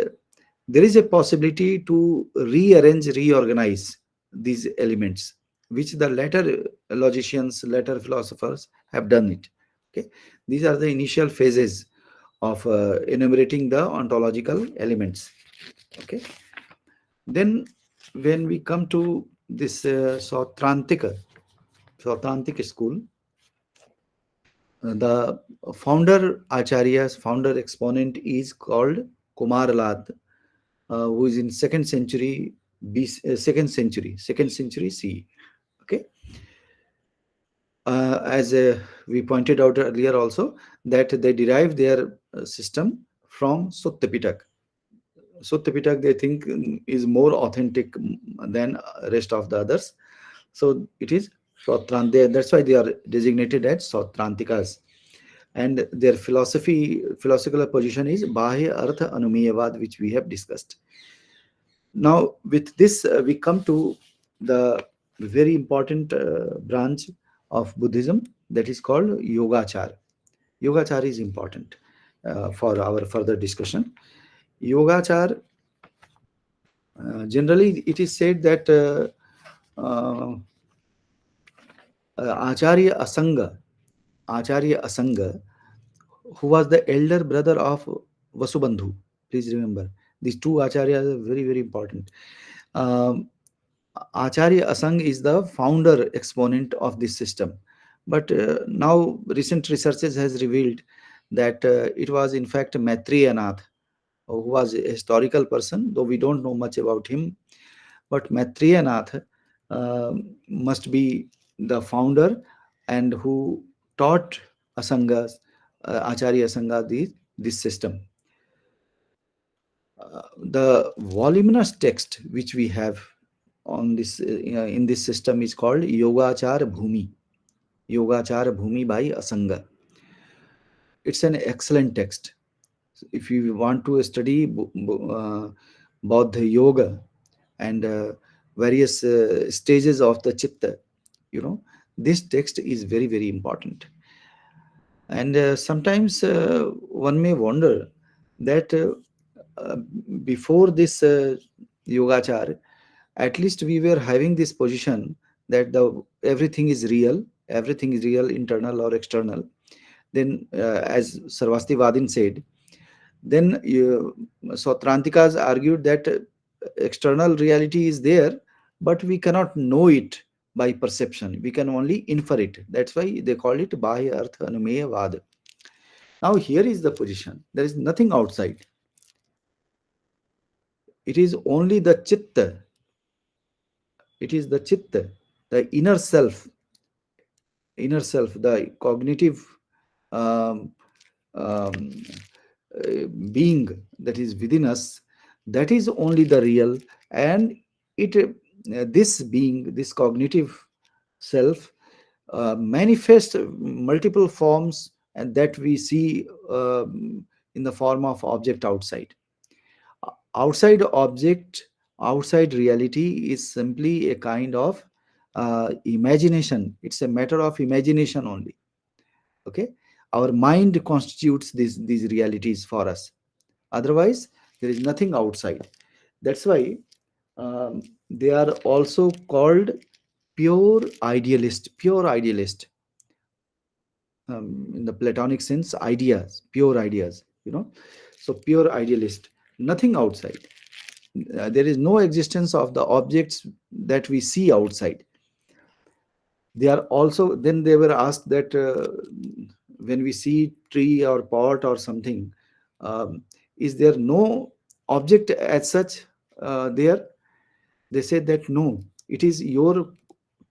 there is a possibility to reorganize these elements, which the later logicians, later philosophers have done it. Okay, these are the initial phases of enumerating the ontological elements. Okay, then when we come to this Sautrantika school, the founder exponent is called Kumar, who is in second century CE. Okay, as we pointed out earlier also, that they derive their system from Sutta Pitak, they think is more authentic than rest of the others. So it is Sautrantika. That's why they are designated as Sautrantikas. And their philosophical position is Bahya Artha Anumeyavad, which we have discussed. Now, with this, we come to the very important branch of Buddhism that is called Yogachara. Yogachara is important for our further discussion. Yogachara, generally, it is said that Acharya Asanga, who was the elder brother of Vasubandhu. Please remember, these two acharyas are very, very important. Acharya Asang is the founder exponent of this system. But now recent researches has revealed that it was in fact Maitreyanath, who was a historical person, though we don't know much about him. But Maitreyanath must be the founder and who taught Asangas, Acharya Asanga, this system. The voluminous text which we have on this in this system is called Yogachara Bhumi. Yogachara Bhumi by Asanga. It's an excellent text. If you want to study Bodh Yoga and various stages of the Chitta, this text is very, very important. And sometimes one may wonder that before this Yogachar, at least we were having this position that everything is real, internal or external. Then, as Sarvasti Vadin said, then Sautrantikas argued that external reality is there, but we cannot know it by perception. We can only infer it. That's why they call it Bahya Artha Anumeya Vada. Now, here is the position. There is nothing outside. It is only the Chitta. It is the Chitta, the inner self, the cognitive being that is within us, that is only the real, and this being, this cognitive self, manifests multiple forms, and that we see in the form of object outside. Outside object, outside reality is simply a kind of imagination. It's a matter of imagination only. Okay, our mind constitutes these realities for us. Otherwise, there is nothing outside. That's why they are also called pure idealist. In the Platonic sense, ideas, pure ideas. So pure idealist, nothing outside. There is no existence of the objects that we see outside. They are also, then they were asked that when we see tree or pot or something, is there no object as such there? They said that no, it is your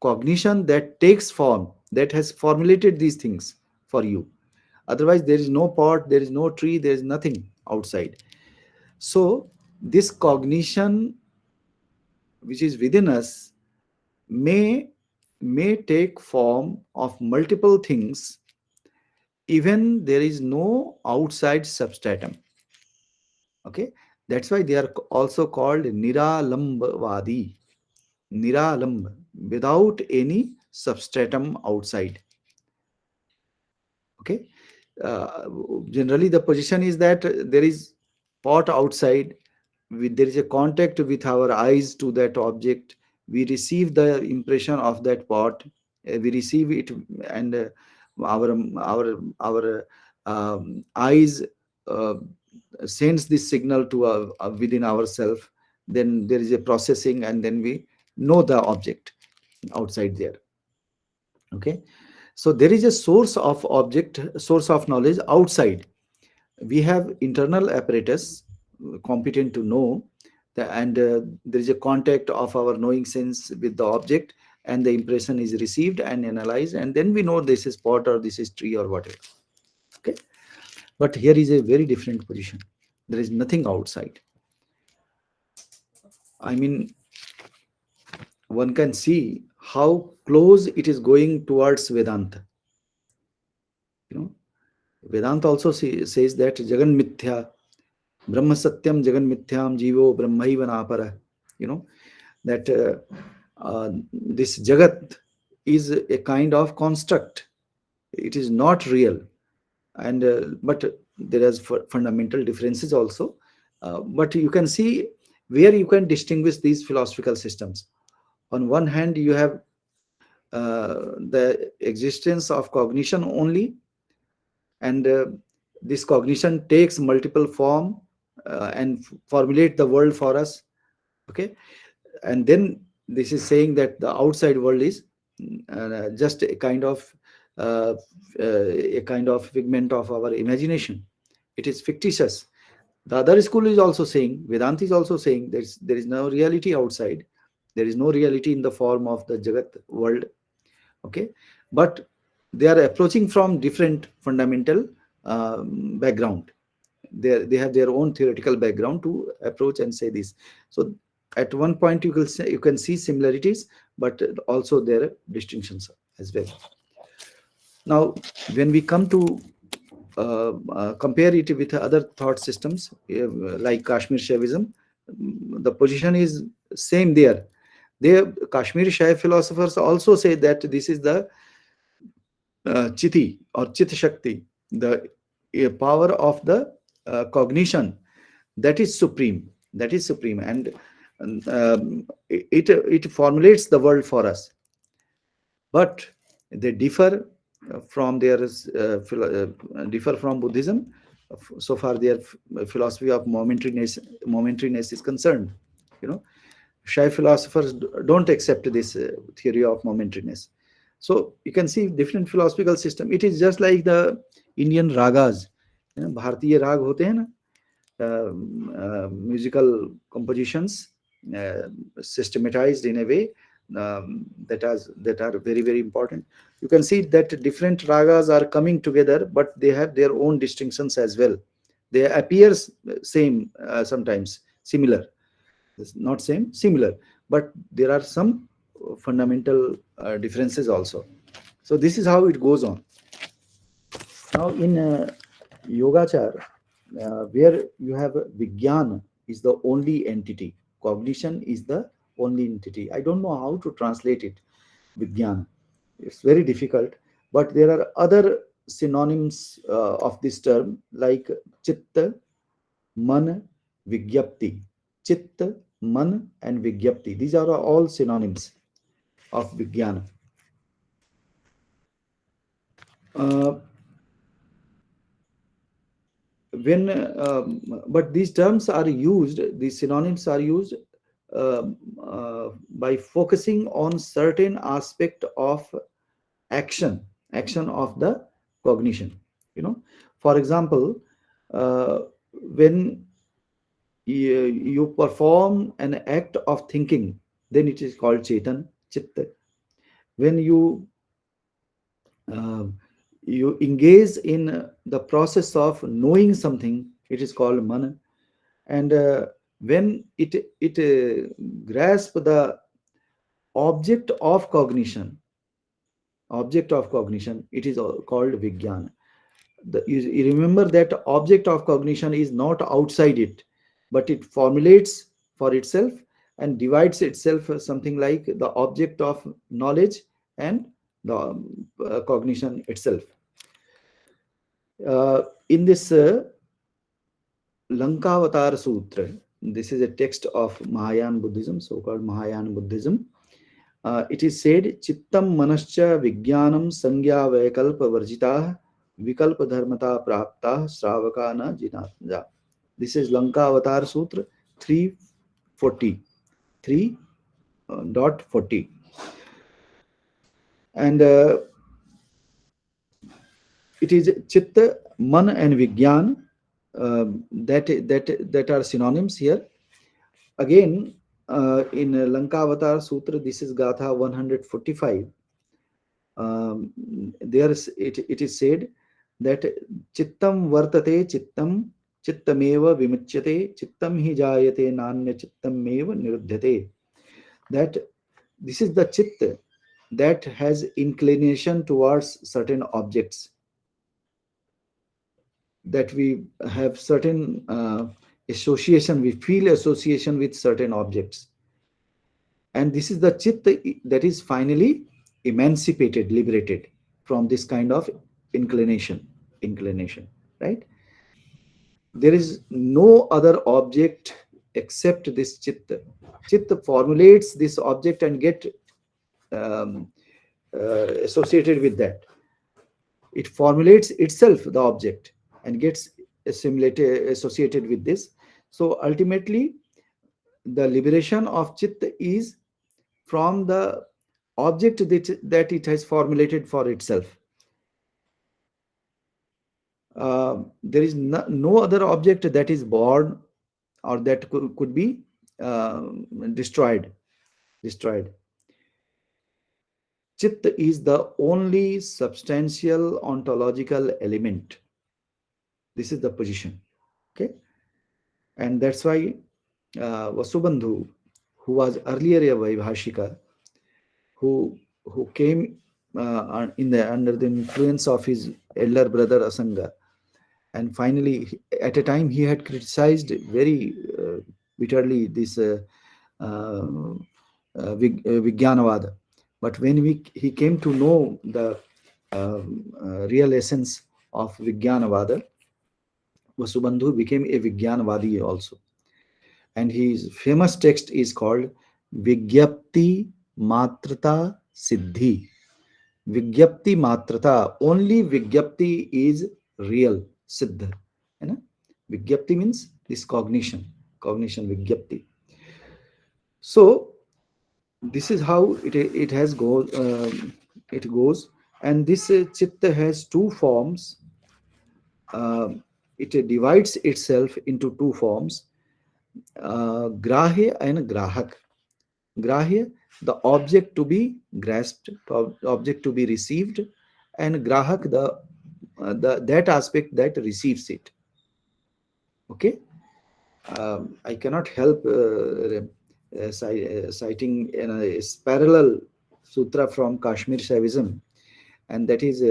cognition that takes form, that has formulated these things for you. Otherwise, there is no pot, there is no tree, there is nothing outside. So this cognition which is within us may take form of multiple things, even there is no outside substratum. Okay, that's why they are also called Niralambavadi. Niralamb, without any substratum outside. Okay, generally the position is that there is pot outside, there is a contact with our eyes to that object, we receive the impression of that pot, we receive it, and our eyes sends this signal to within ourselves. Then there is a processing, and then we know the object outside there. Okay, so there is a source of knowledge outside. We have internal apparatus competent to know, and there is a contact of our knowing sense with the object, and the impression is received and analyzed, and then we know this is pot or this is tree or whatever. Okay, but here is a very different position. There is nothing outside. I mean, one can see how close it is going towards Vedanta. Vedanta also says that Jagan Mithya, Brahma Satyam Jagan Mithyam Jivo Brahmaiva Napara. That this Jagat is a kind of construct. It is not real. And but there is fundamental differences also. But you can see where you can distinguish these philosophical systems. On one hand, you have the existence of cognition only, and this cognition takes multiple form and formulate the world for us. Okay, and then this is saying that the outside world is just a kind of uh, a kind of figment of our imagination. It is fictitious. The other school is also saying, Vedanta is also saying, there is no reality outside. There is no reality in the form of the Jagat world. Okay, but they are approaching from different fundamental background. They have their own theoretical background to approach and say this. So at one point you can see similarities, but also there are distinctions as well. Now, when we come to compare it with other thought systems like Kashmir Shaivism, the position is same there. The Kashmiri Shaiv philosophers also say that this is the Chiti or Chit Shakti, the power of the cognition, that is supreme. That is supreme, and it formulates the world for us. But they differ from their differ from Buddhism so far their philosophy of momentariness is concerned. You know, Shai philosophers don't accept this theory of momentariness. So you can see different philosophical system. It is just like the Indian ragas. You know, Bharatiya rag hote hain na, musical compositions systematized in a way that are very, very important. You can see that different ragas are coming together, but they have their own distinctions as well. They appear same, sometimes similar. It's not same, similar, but there are some fundamental differences also. So this is how it goes on. Now in Yogachara, where you have Vijnana is the only entity, cognition is the only entity. I don't know how to translate it, Vijnana. It's very difficult, but there are other synonyms of this term like Chitta, Man, Vigyapti. Chitta, Man, and Vigyapti. These are all synonyms of Vijnana. But these terms are used, these synonyms are used by focusing on certain aspect of action of the cognition. You know, for example, when you perform an act of thinking, then it is called chetan, chitta. When you engage in the process of knowing something, it is called mana. And when it grasps the object of cognition, it is called Vijnana. You remember that object of cognition is not outside it, but it formulates for itself and divides itself something like the object of knowledge and the cognition itself. In this Lankavatar Sutra, this is a text of Mahayana Buddhism, so-called Mahayana Buddhism. It is said, Chittam manascha vijnanam sangya vaikalpa varjitah vikalpa dharmata prapta sravaka na jinatja. This is Lankavatar Sutra 3.40. And it is Chitta, Man, and Vijnan that are synonyms here. Again, in Lankavatar Sutra, this is Gatha 145. There it is said that Chittam vartate chittam chittameva vimuchyate chittam hi jayate nanya chittameva niruddhate. That this is the chitta that has inclination towards certain objects, that we have certain association, we feel association with certain objects. And this is the chitta that is finally emancipated, liberated from this kind of inclination, right? There is no other object except this chitta. Chitta formulates this object and get associated with that. It formulates itself, the object, and gets associated with this. So ultimately, the liberation of chitta is from the object that it has formulated for itself. there is no other object that is born or that could be uh, destroyed. Chit is the only substantial ontological element. This is the position. Okay, and that's why Vasubandhu, who was earlier a Vaibhashika, who came in the under the influence of his elder brother Asanga, and finally, at a time he had criticized very bitterly this Vijnanavada. But when he came to know the real essence of Vijnanavada, Vasubandhu became a Vijnanavadi also. And his famous text is called Vigyapti Matrata Siddhi. Vigyapti Matrata, only Vigyapti is real, Siddha. You know? Vigyapti means this cognition Vigyapti. So this is how it has it goes, and this chitta has two forms. It divides itself into two forms, grahya and grahak. Grahya, the object to be grasped, object to be received, and grahak, the that aspect that receives it. Okay, I cannot help citing a parallel sutra from Kashmir Shaivism, and that is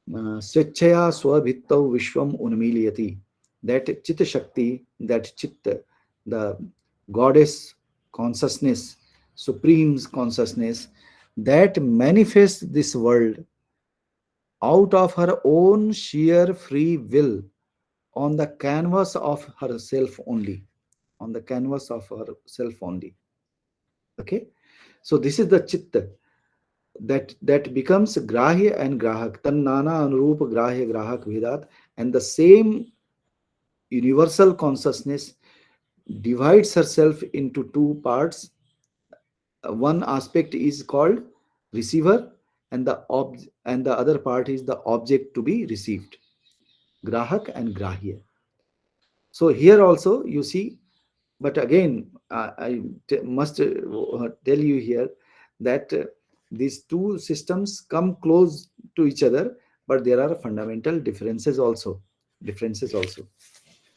Swechaya Swabhittau Vishwam Unmiliyati. That Chitta Shakti, that Chitta, the goddess consciousness, supreme consciousness, that manifests this world out of her own sheer free will on the canvas of herself only. On the canvas of herself only. Okay, so this is the Chitta that becomes grahya and grahak, tan nana anurup grahya grahak vedat, and the same universal consciousness divides herself into two parts. One aspect is called receiver, and the other part is the object to be received, grahak and grahya. So here also you see, but again must tell you here that these two systems come close to each other, but there are fundamental differences also.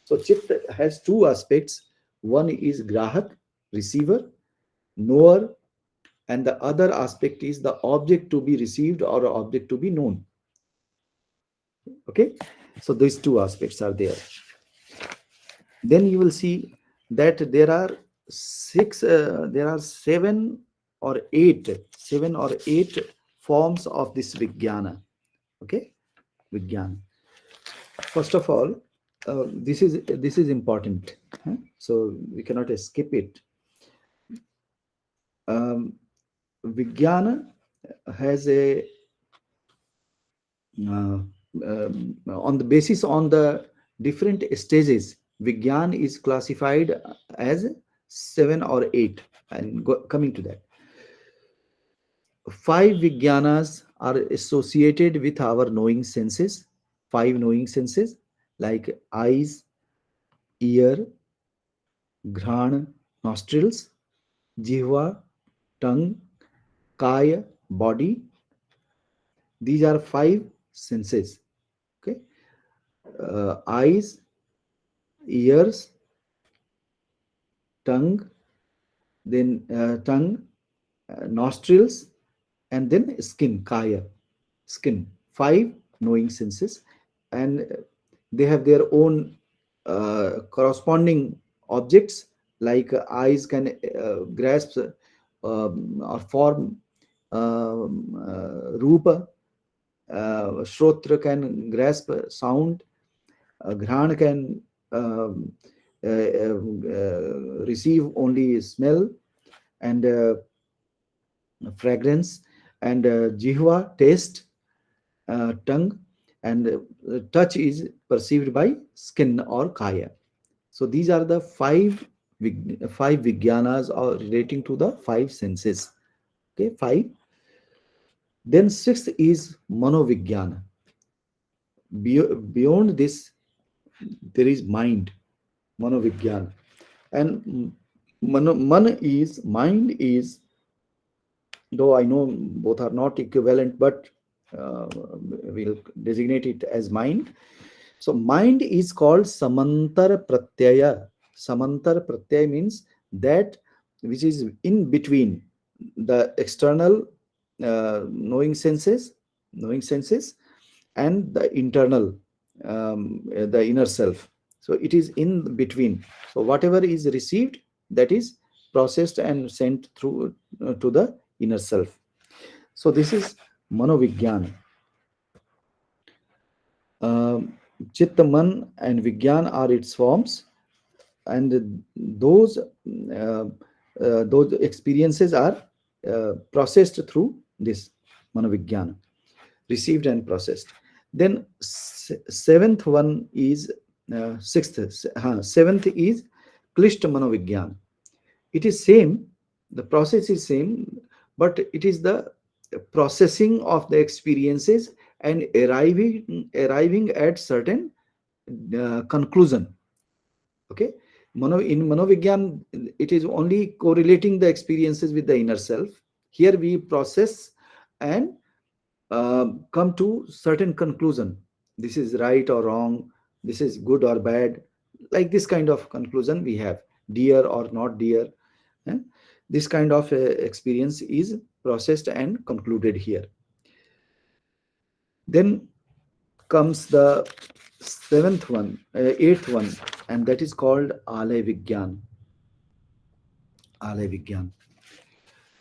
So chit has two aspects. One is grahak, receiver, knower, and the other aspect is the object to be received or object to be known. Okay, so these two aspects are there. Then you will see that there are seven or eight forms of this Vijnana. Okay, Vijnana. First of all, this is important, huh? So we cannot skip it. Vijnana has a on the basis on the different stages. Vijnan is classified as 7 or 8, and coming to that, 5 Vijnanas are associated with our knowing senses. 5 knowing senses like eyes, ear, ghrana, nostrils, jihva, tongue, kaya, body. These are 5 senses. Okay, eyes, ears, tongue, then nostrils, and then skin, kaya, skin. 5 knowing senses, and they have their own corresponding objects. Like eyes can grasp or form rupa, shrotra can grasp sound, ghrana can receive only smell and fragrance, and jihva, taste, tongue, and touch is perceived by skin or kaya. So these are the five Vijnanas are relating to the 5 senses. Okay, 5. Then 6th is Manovijnana. Beyond this, there is mind, manovigyan. And mind is, though I know both are not equivalent, but we'll designate it as mind. So mind is called samantar pratyaya. Samantar pratyaya means that which is in between the external knowing senses, and the internal, the inner self. So it is in between. So whatever is received, that is processed and sent through to the inner self. So this is manovigyan. Chitta, man, and vigyan are its forms, and those experiences are processed through this manovigyan, received and processed. Then seventh one is seventh is klishta manovigyan. It is same, the process is same, but it is the processing of the experiences and arriving at certain conclusion. Okay, in manovigyan, it is only correlating the experiences with the inner self. Here we process and come to certain conclusion. This is right or wrong, this is good or bad, like this kind of conclusion we have, dear or not dear. eh? This kind of experience is processed and concluded here. Then comes the eighth one, and that is called alay vigyan. Alay vigyan.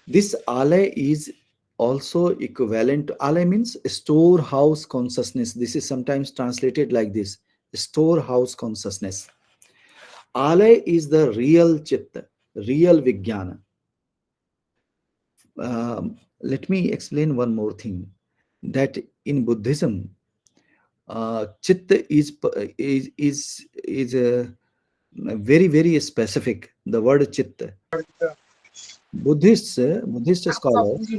This alay is also equivalent to, alay means storehouse consciousness. This is sometimes translated like this, storehouse consciousness. Alay is the real chitta, real vijnana. Let me explain one more thing, that in Buddhism, chitta is very, very specific. The word chitta. Buddhist scholars,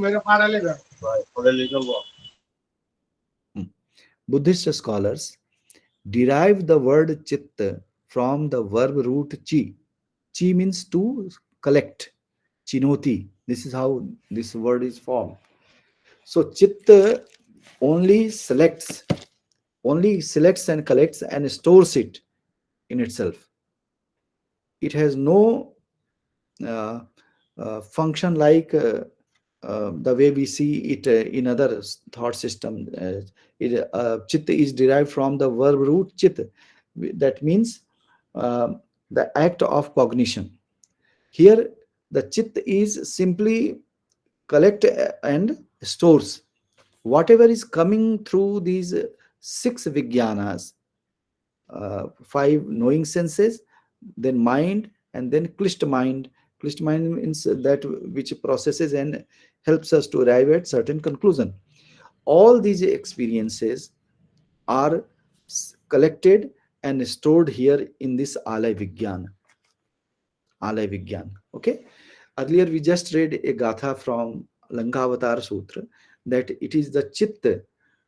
Buddhist scholars derive the word chitta from the verb root chi. Chi means to collect. Chinoti. This is how this word is formed. So chitta only selects and collects and stores it in itself. It has no uh, function like the way we see it in other thought system. Chitta is derived from the verb root chit. That means the act of cognition. Here, the chit is simply collect and stores whatever is coming through these six vijnanas, five knowing senses, then mind, and then klishta mind. Klishta mind means that which processes and helps us to arrive at certain conclusion. All these experiences are collected and stored here in this alay vigyan. Alay vigyan. Okay. Earlier we just read a gatha from Lankavatar Sutra, that it is the chitta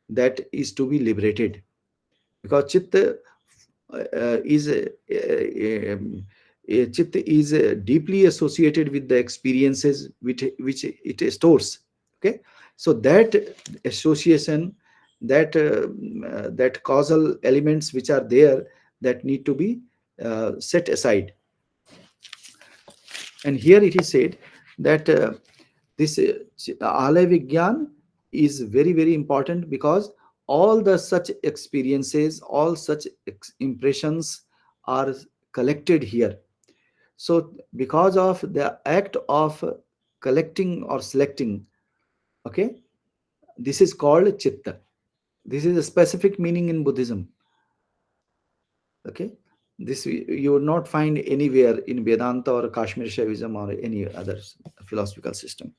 that is to be liberated, because chitta chitta is deeply associated with the experiences which it stores. Okay, so that association, that causal elements which are there, that need to be set aside. And here it is said that this alay vigyan is very, very important, because all the such experiences, all such impressions are collected here. So because of the act of collecting or selecting, okay, this is called chitta. This is a specific meaning in Buddhism. Okay, this you would not find anywhere in Vedanta or Kashmir Shaivism or any other philosophical system.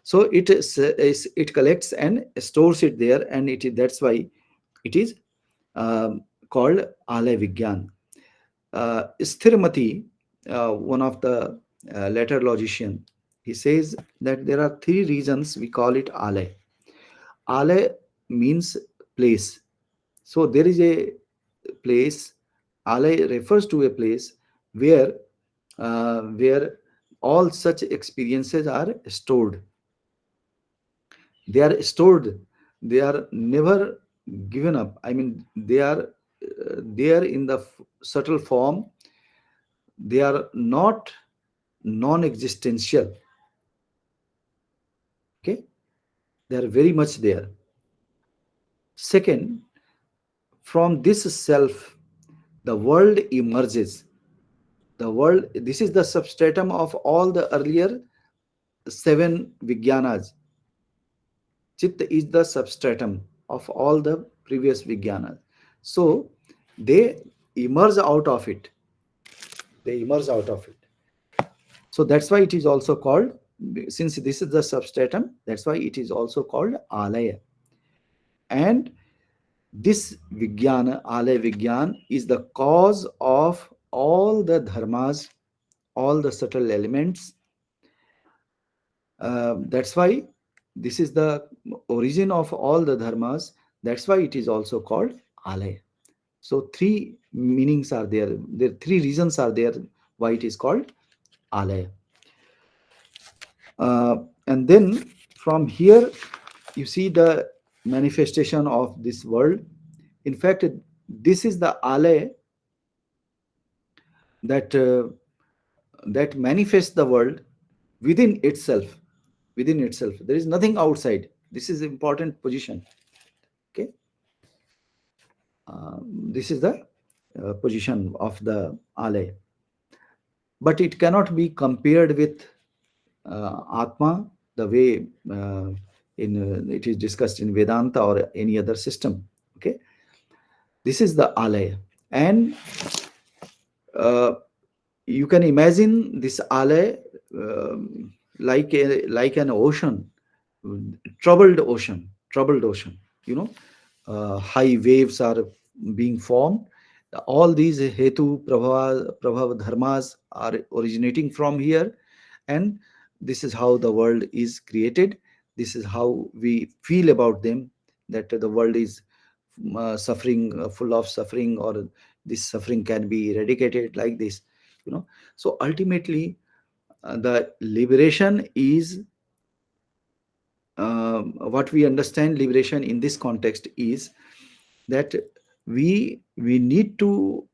So it collects and stores it there, and that's why it is called alay vigyan. Sthirmati, one of the later logician, he says that there are three reasons we call it alay. Alay means place. So there is a place, alaya refers to a place where all such experiences are stored. They are stored. They are never given up. I mean, they are there in the subtle form. They are not non-existential. Okay, they are very much there. Second, from this self, the world emerges. The world, this is the substratum of all the earlier 7 Vijnanas. Chitta is the substratum of all the previous Vijnanas. So they emerge out of it. They emerge out of it. So that's why it is also called, since this is the substratum, that's why it is also called alaya. And this Vijnana, alaya Vijnana, is the cause of all the dharmas, all the subtle elements. That's why this is the origin of all the dharmas. That's why it is also called alaya. So 3 meanings are there. There 3 reasons are there why it is called alaya. And then from here you see the manifestation of this world. In fact, this is the alaya that manifests the world within itself. Within itself, there is nothing outside. This is important position. Okay, this is the position of the alaya, but it cannot be compared with Atma the way it is discussed in Vedanta or any other system. Okay, this is the alaya, and you can imagine this alaya like an ocean, troubled ocean. You know, high waves are being formed. All these hetu prabhava dharmas are originating from here, and this is how the world is created. This is how we feel about them, that the world is suffering, full of suffering, or this suffering can be eradicated, like this, you know. So ultimately the liberation is what we understand liberation in this context is that we need to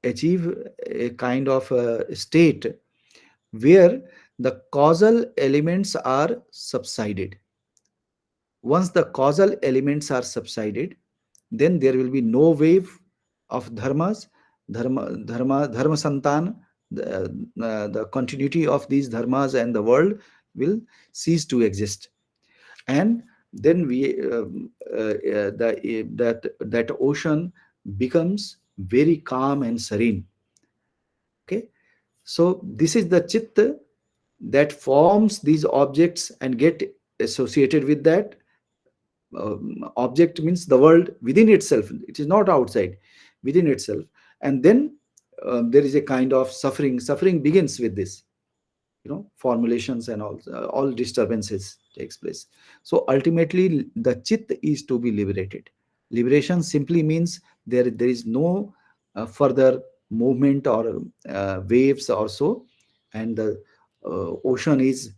achieve a kind of a state where the causal elements are subsided. Once the causal elements are subsided, then there will be no wave of dharmas, dharma santan. The continuity of these dharmas and the world will cease to exist, and then that ocean becomes very calm and serene. Okay, so this is the chitta that forms these objects and get associated with that. Object means the world within itself. It is not outside, within itself. And then there is a kind of suffering begins with this, you know, formulations and all disturbances takes place. So ultimately the chit is to be liberated. Liberation simply means there is no further movement or waves or so, and the ocean is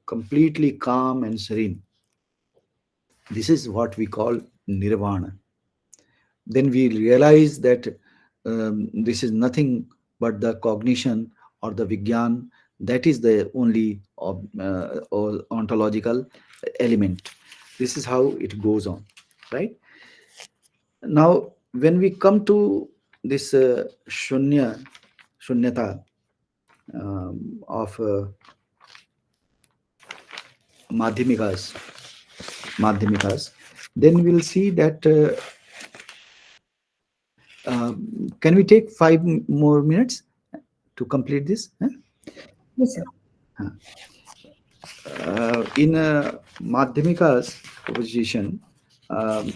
completely calm and serene. This is what we call nirvana. Then we realize that this is nothing but the cognition or the Vijnana. That is the only ontological element. This is how it goes on, right? Now, when we come to this shunyata of madhyamikas, then we'll see that can we take 5 more minutes to complete this? Yes, sir. In Madhyamika's position,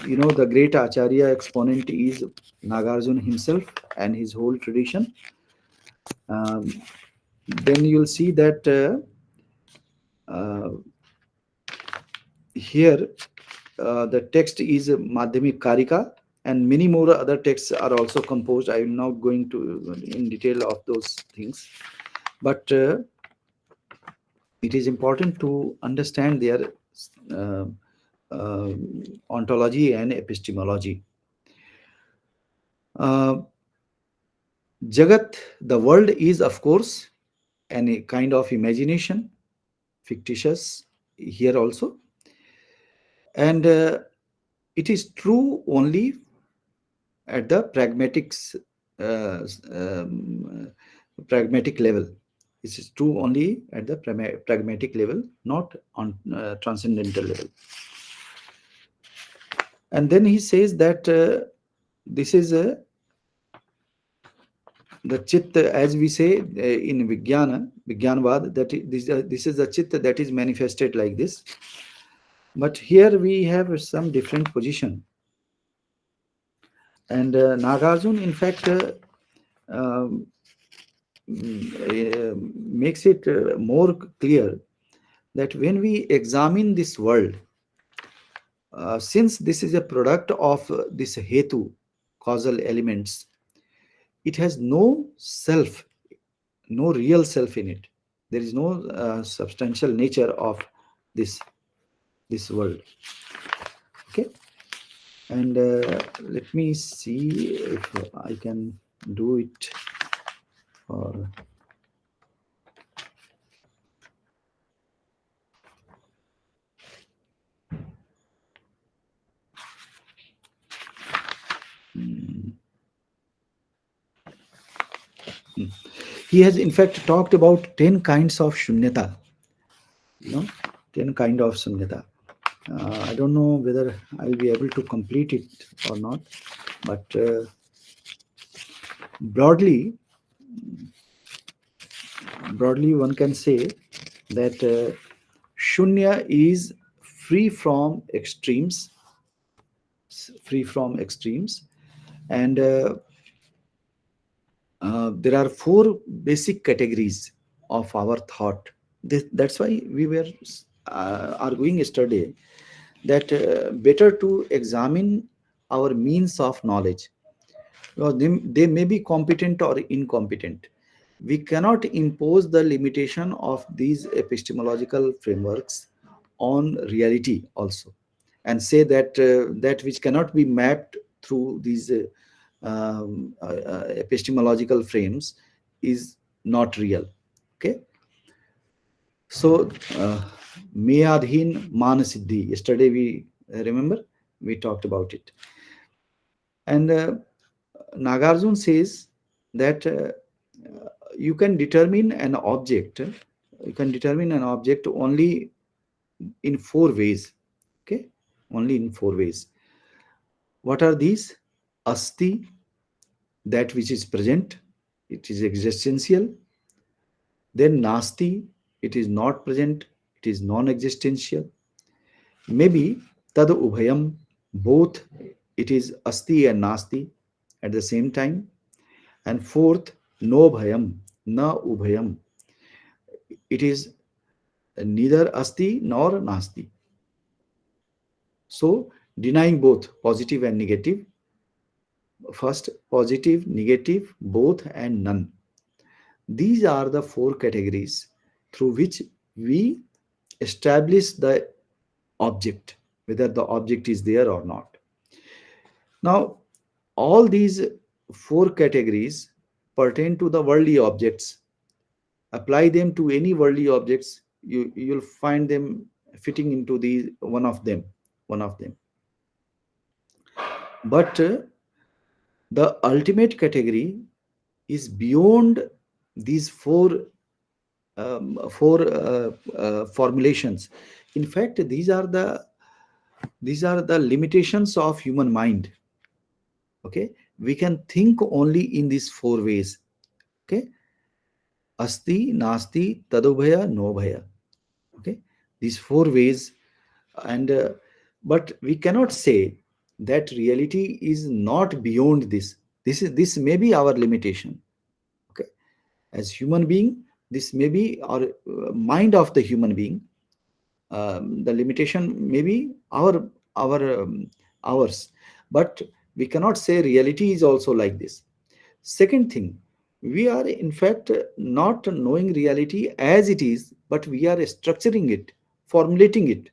you know, the great Acharya exponent is Nagarjuna himself and his whole tradition. Then you'll see that here the text is Madhyamik Karika, and many more other texts are also composed. I am not going to in detail of those things, but it is important to understand their uh, uh, ontology and epistemology. Uh, Jagat, the world, is of course a kind of imagination, fictitious here also, and it is true only at the uh, um, pragmatic level. It is true only at the pragmatic level, not on transcendental level. And then he says that this is the chit, as we say in Vijnanavad, that this is the chit that is manifested like this. But here we have some different position. And Nagarjuna, in fact, um, makes it more clear that when we examine this world, since this is a product of this hetu, causal elements, it has no self, no real self in it. There is no substantial nature of this world. Okay, and let me see if I can do it. Or he has in fact talked about 10 kinds of shunyata, 10 kind of shunyata. I don't know whether I'll be able to complete it or not, but broadly one can say that shunya is free from extremes, and there are 4 basic categories of our thought. That's why we were arguing yesterday that better to examine our means of knowledge. Well, they may be competent or incompetent. We cannot impose the limitation of these epistemological frameworks on reality also, and say that that which cannot be mapped through these epistemological frames is not real. Okay, so Meyadhin Manasiddhi, yesterday we remember we talked about it, and Nagarjuna says that you can determine an object only in 4 ways. Okay, only in 4 ways. What are these? Asti, that which is present, it is existential. Then Nasti, it is not present, it is non-existential. Maybe Tad Ubhayam, both it is Asti and Nasti at the same time. And fourth, No Bhayam, Na Ubhayam, it is neither Asti nor Nasti. So denying both positive and negative. First, positive, negative, both, and none. These are the 4 categories through which we establish the object, whether the object is there or not. Now, all these 4 categories pertain to the worldly objects. Apply them to any worldly objects, you'll find them fitting into the one of them. But the ultimate category is beyond these 4 formulations. In fact, these are the limitations of human mind. Okay, we can think only in these 4 ways. Okay, Asti, Nasti, Tadubhaya, No Bhaya. Okay, these 4 ways. And but we cannot say that reality is not beyond this. This may be our limitation. Okay, as human being, this may be our mind of the human being. The limitation may be ours, but We cannot say reality is also like this. Second thing, we are in fact not knowing reality as it is, but we are structuring it, formulating it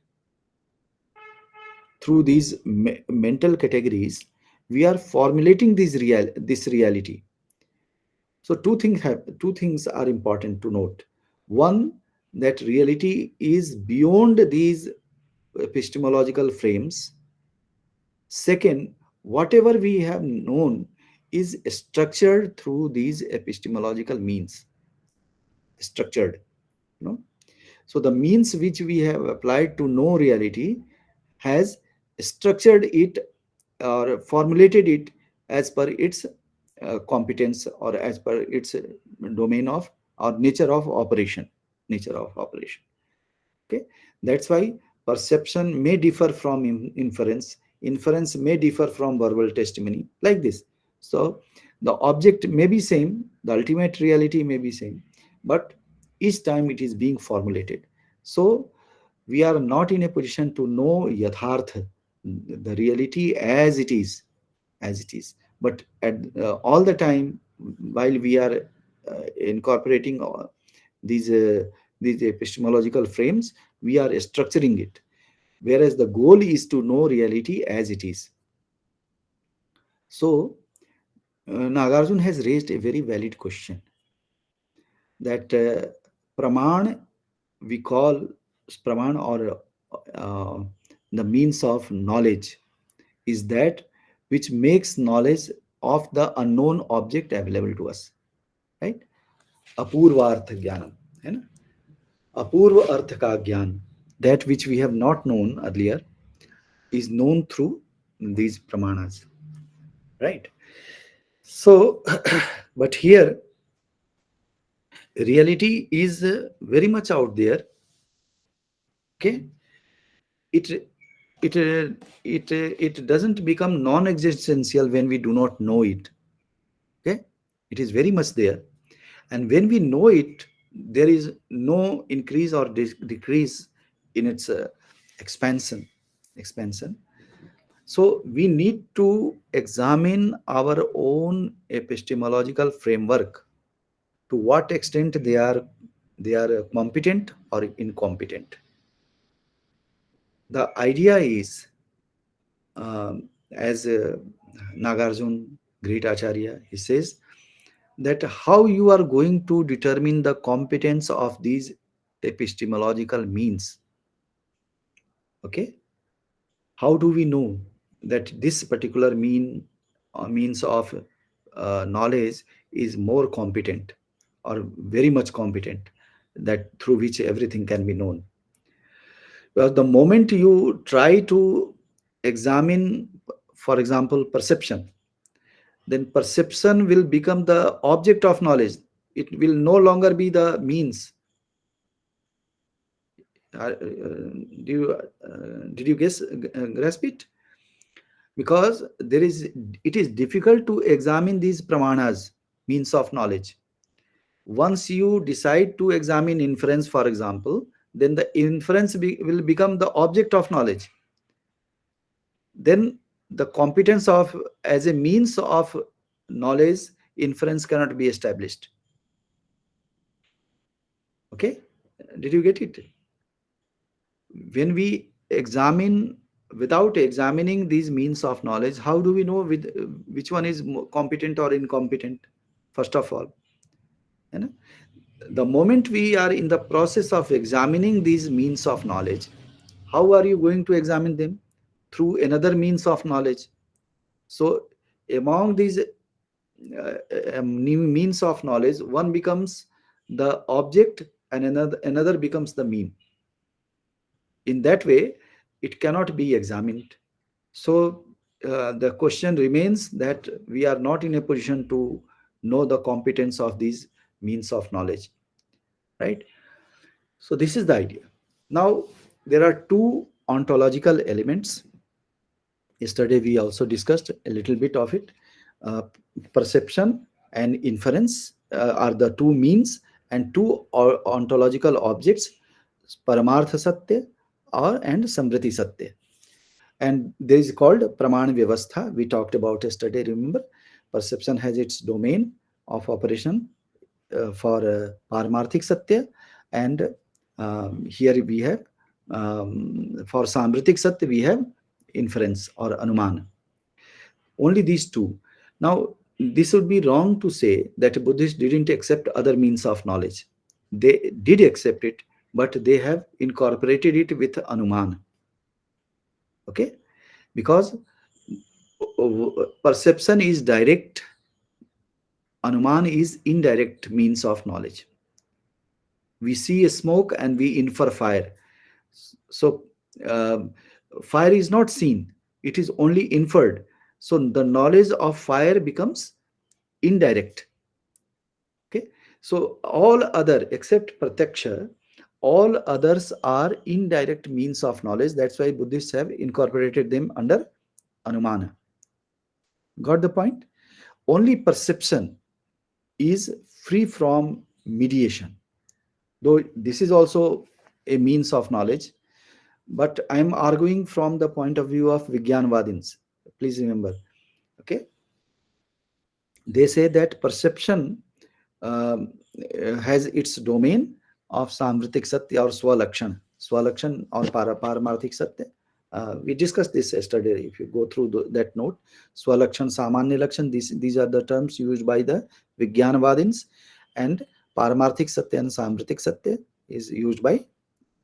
through these mental categories. We are formulating this reality. So two things are important to note. One, that reality is beyond these epistemological frames. Second, whatever we have known is structured through these epistemological means. Structured, you know. So the means which we have applied to know reality has structured it or formulated it as per its competence, or as per its domain of or nature of operation. Okay, that's why perception may differ from inference may differ from verbal testimony, like this. So the object may be same, the ultimate reality may be same, but each time it is being formulated. So we are not in a position to know yatharth, the reality as it is, but at all the time while we are incorporating these uh, these epistemological frames, we are structuring it, whereas the goal is to know reality as it is. So Nagarjuna has raised a very valid question, that praman, we call praman, or the means of knowledge, is that which makes knowledge of the unknown object available to us, right? Apurva artha jnanam, है ना? Apurva artha ka jnana, that which we have not known earlier, is known through these pramanas, right? So but here reality is very much out there. Okay, it it it doesn't become non-existential when we do not know it. Okay, it is very much there, and when we know it, there is no increase or decrease in its expansion. So we need to examine our own epistemological framework, to what extent they are competent or incompetent. The idea is, as Nagarjuna, great Acharya, he says that how you are going to determine the competence of these epistemological means. Okay, how do we know that this particular means of knowledge is more competent, or very much competent, that through which everything can be known? Well, the moment you try to examine, for example, perception, then perception will become the object of knowledge. It will no longer be the means. Did you grasp it? Because it is difficult to examine these pramanas, means of knowledge. Once you decide to examine inference, for example, then the inference will become the object of knowledge. Then the competence of as a means of knowledge, inference cannot be established. Okay, did you get it? When we examine, without examining these means of knowledge, how do we know which one is competent or incompetent? First of all, you know, the moment we are in the process of examining these means of knowledge, how are you going to examine them? Through another means of knowledge. So among these new means of knowledge, one becomes the object and another becomes the mean. In that way, it cannot be examined. So the question remains that we are not in a position to know the competence of these means of knowledge, right? So this is the idea. Now there are two ontological elements. Yesterday we also discussed a little bit of it. Perception and inference are the two means, and two ontological objects, paramartha satya and samvriti satya. And there is called Praman Vyavastha. We talked about yesterday, remember? Perception has its domain of operation for Paramarthik Satya, and here we have for Samritik Satya we have inference or Anuman. Only these two. Now, this would be wrong to say that Buddhists didn't accept other means of knowledge. They did accept it, but they have incorporated it with Anuman. Okay? Because perception is direct, Anuman is indirect means of knowledge. We see a smoke and we infer fire. So, fire is not seen, it is only inferred. So, the knowledge of fire becomes indirect. Okay, so all other except pratyaksha, all others are indirect means of knowledge. That's why Buddhists have incorporated them under Anumana. Got the point? Only perception is free from mediation, though this is also a means of knowledge, but I am arguing from the point of view of Vijnanavadins. Please remember. Okay, they say that perception has its domain of Samritik Satya or Swalakshan or Paramarthik Satya. We discussed this yesterday. If you go through that note, Swalakshan, Samanya Lakshan, these are the terms used by the Vijnanavadins, and Paramarthik Satya and Samritik Satya is used by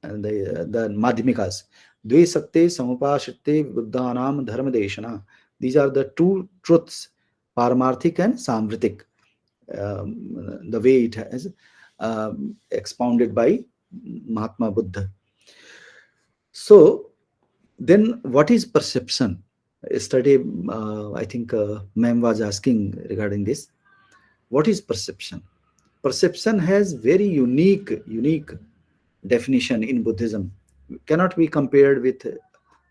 the Madhyamikas. Dve Satya Samupashritte Buddhanam Dharma Deshana. These are the two truths, Paramarthik and Samritik. The way it has expounded by Mahatma Buddha. So then what is perception? Yesterday, I think ma'am was asking regarding this. What is perception? Perception has very unique definition in Buddhism. Cannot be compared with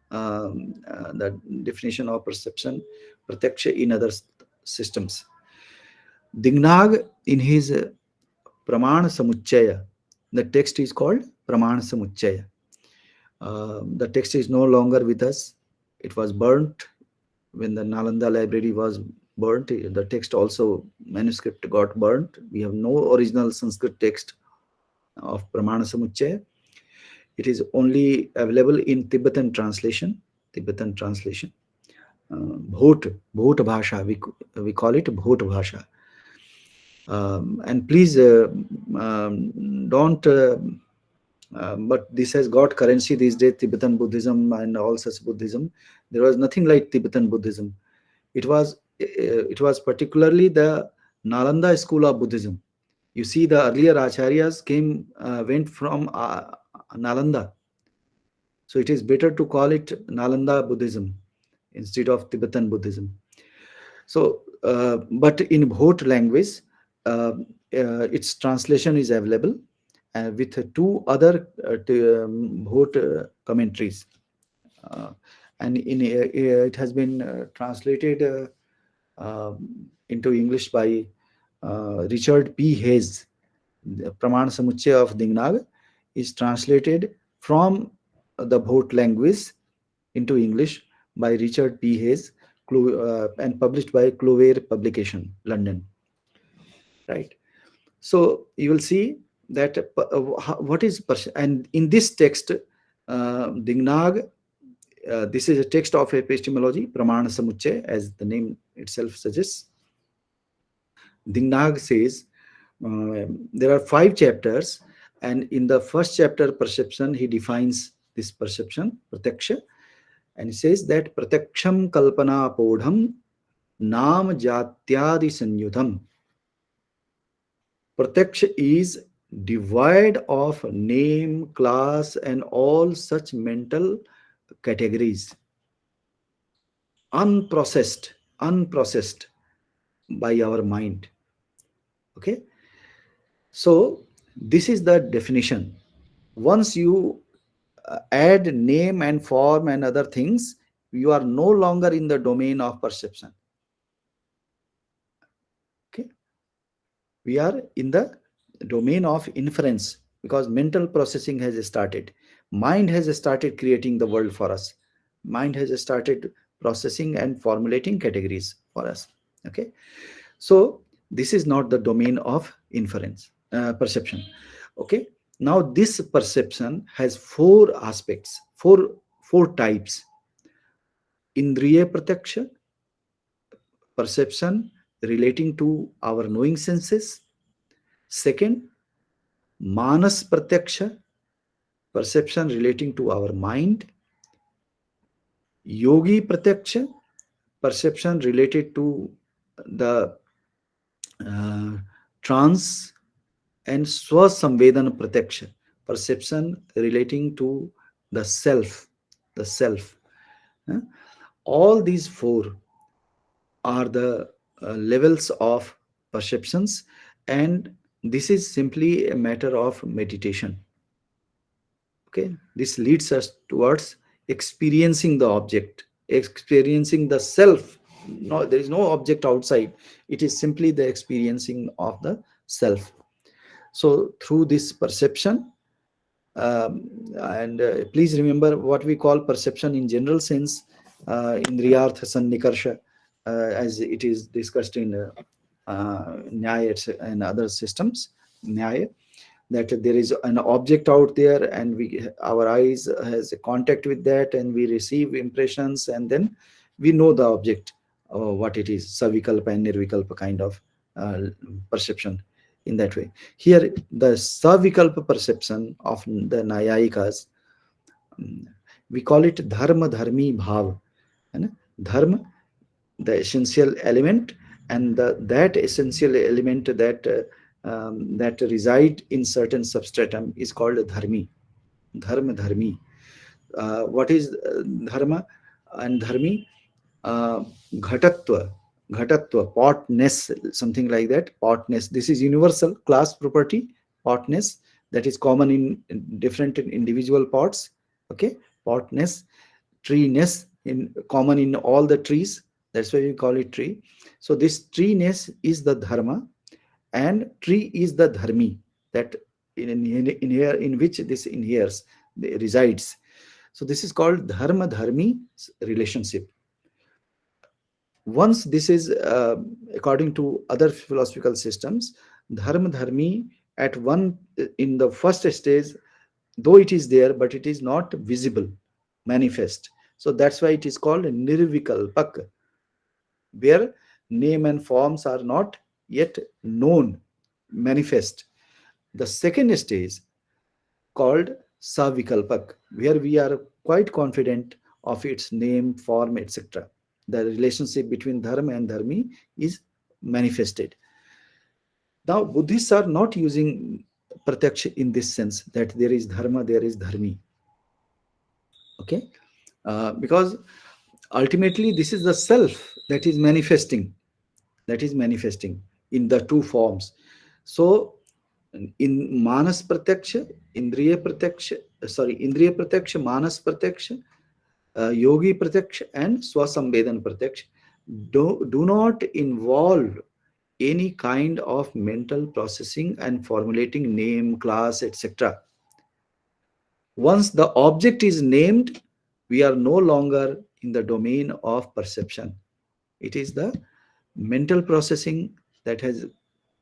the definition of perception, pratyaksha in other systems. Dingnag in his Praman Samuchaya, the text is called Praman Samuchaya. The text is no longer with us. It was burnt when the Nalanda library was burnt. The text also, manuscript got burnt. We have no original Sanskrit text of Pramana Samuchaya. It is only available in Tibetan translation. Bhot Bhasha, we call it Bhot Bhasha. And please don't, but this has got currency these days, Tibetan Buddhism and all such Buddhism. There was nothing like Tibetan Buddhism. It was particularly the Nalanda school of Buddhism. You see, the earlier acharyas went from Nalanda. So it is better to call it Nalanda Buddhism instead of Tibetan Buddhism. So, but in Bhot language, its translation is available with two other Bhot commentaries. And it has been translated into English by Richard P. Hayes. The Praman Samuchaya of Dingnag is translated from the Bhot language into English by Richard P. Hayes and published by Clover Publication, London. Right. So you will see that what is, and in this text, Dingnag, this is a text of Epistemology, Pramana Samuchaya, as the name itself suggests. Dingnag says there are 5 chapters, and in the first chapter, perception, he defines this perception, pratyaksha, and he says that pratyaksham kalpana podham nam jatyadi sanyudham. Pratyaksha is devoid of name, class, and all such mental categories, unprocessed by our mind. Okay, so this is the definition. Once you add name and form and other things, you are no longer in the domain of perception. Okay, we are in the domain of inference, because mental processing has started. Mind has started creating the world for us. Mind has started processing and formulating categories for us. Okay, so this is not the domain of inference, perception. Okay, now this perception has four aspects, four types: indriya pratyaksha, perception relating to our knowing senses; second, manas pratyaksha, perception relating to our mind; yogi pratyaksha, perception related to the uh, trance; and swasamvedana pratyaksha, perception relating to the self, the self. Huh? All these four are the levels of perceptions, and this is simply a matter of meditation. Okay, this leads us towards experiencing the object, experiencing the self. No, there is no object outside, it is simply the experiencing of the self. So through this perception, and please remember what we call perception in general sense, indriyartha sannikarsha, as it is discussed in Nyaya and other systems, Nyaya, that there is an object out there, and our eyes has a contact with that, and we receive impressions, and then we know the object, what it is, savikalpa and nirvikalpa kind of perception. In that way, here the savikalpa perception of the Nayayikas, we call it dharma dharmi bhav. And dharma, the essential element, and that essential element that reside in certain substratum is called dharmi, dharma dharmi. What is dharma and dharmi? uh, ghatatva, ghatatva, potness, something like that, potness. This is universal class property, potness, that is common in different individual pots. Okay, potness, treeness, in common in all the trees, that's why we call it tree. So this treeness is the dharma, and tree is the dharmi, that in here, in which this inheres, resides. So this is called dharma dharmi relationship. Once this is, according to other philosophical systems, dharma dharmi at one, in the first stage, though it is there, but it is not visible, manifest. So that's why it is called nirvikalpak, where name and forms are not yet known, manifest. The second stage, called savikalpak, where we are quite confident of its name, form, etc. The relationship between dharma and dharmi is manifested. Now, Buddhists are not using pratyaksha in this sense, that there is dharma, there is dharmi. Okay, because ultimately this is the self that is manifesting, in the two forms. So in manas pratyaksha, indriya pratyaksha, manas pratyaksha, yogi pratyaksha, and swasamvedan pratyaksha do not involve any kind of mental processing and formulating name, class, etc. Once the object is named, we are no longer in the domain of perception. It is the mental processing that has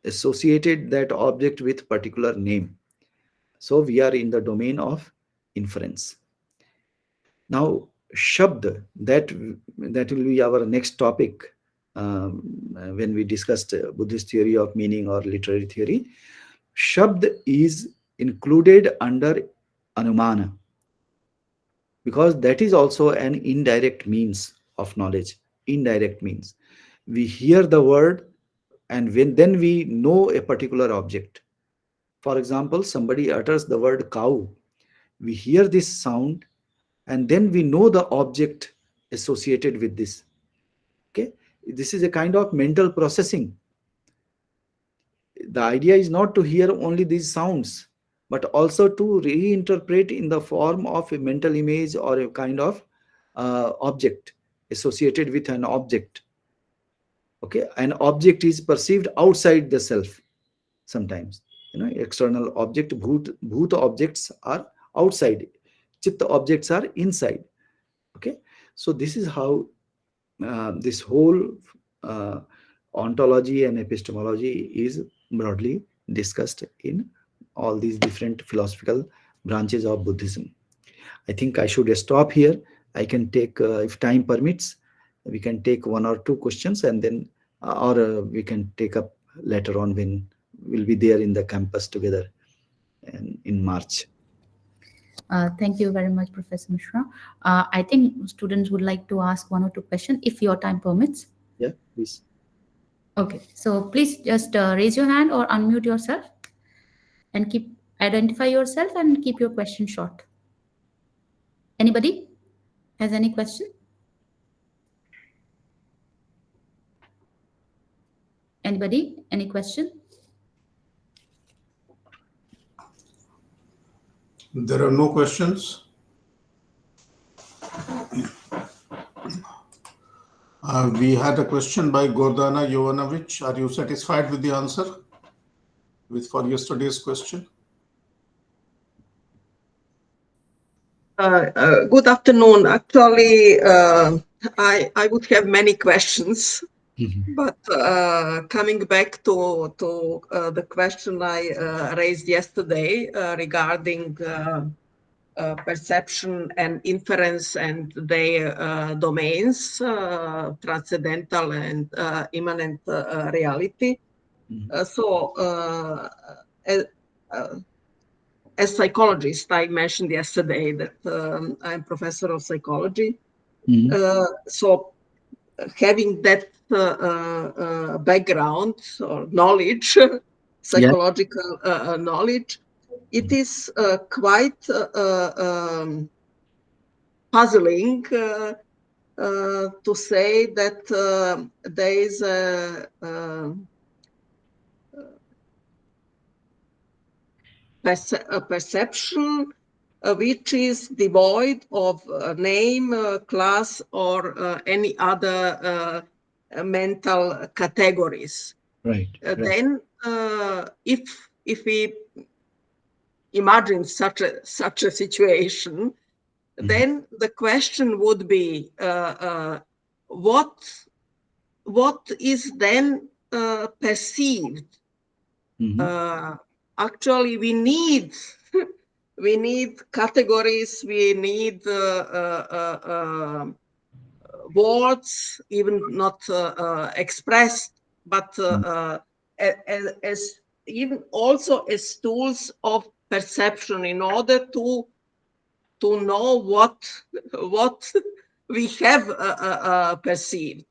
associated that object with particular name. So we are in the domain of inference. Now, Shabd, that will be our next topic, when we discussed Buddhist theory of meaning or literary theory. Shabd is included under Anumana, because that is also an indirect means of knowledge. Indirect means we hear the word, and then we know a particular object. For example, somebody utters the word cow, we hear this sound, and then we know the object associated with this. Okay, this is a kind of mental processing. The idea is not to hear only these sounds, but also to reinterpret in the form of a mental image or a kind of object associated with an object. Okay, an object is perceived outside the self sometimes. External object, bhut objects are outside, chitta objects are inside. Okay, So this is how this whole uh, ontology and epistemology is broadly discussed in all these different philosophical branches of Buddhism. I think I should stop here. I can take, if time permits, we can take one or two questions, and then, or we can take up later on when we'll be there in the campus together and in March. Thank you very much, Professor Mishra. I think students would like to ask one or two questions if your time permits. Yeah, please. Okay, so please just raise your hand or unmute yourself and identify yourself and keep your question short. Anybody has any question? Anybody? Any question? There are no questions. We had a question by Gordana Jovanovic. Are you satisfied with the answer for yesterday's question? Good afternoon. Actually, I would have many questions, but coming back to the question I raised yesterday regarding perception and inference and their domains, transcendental and immanent reality. As psychologist, I mentioned yesterday that I'm professor of psychology. So having that background or knowledge, psychological knowledge, it is quite puzzling to say that there is a perception which is devoid of name, class, or any other mental categories. Right. Then, if we imagine such a situation, then the question would be, what is then perceived? Actually, we need categories, we need words, even not expressed, but as even also as tools of perception in order to know what we have perceived.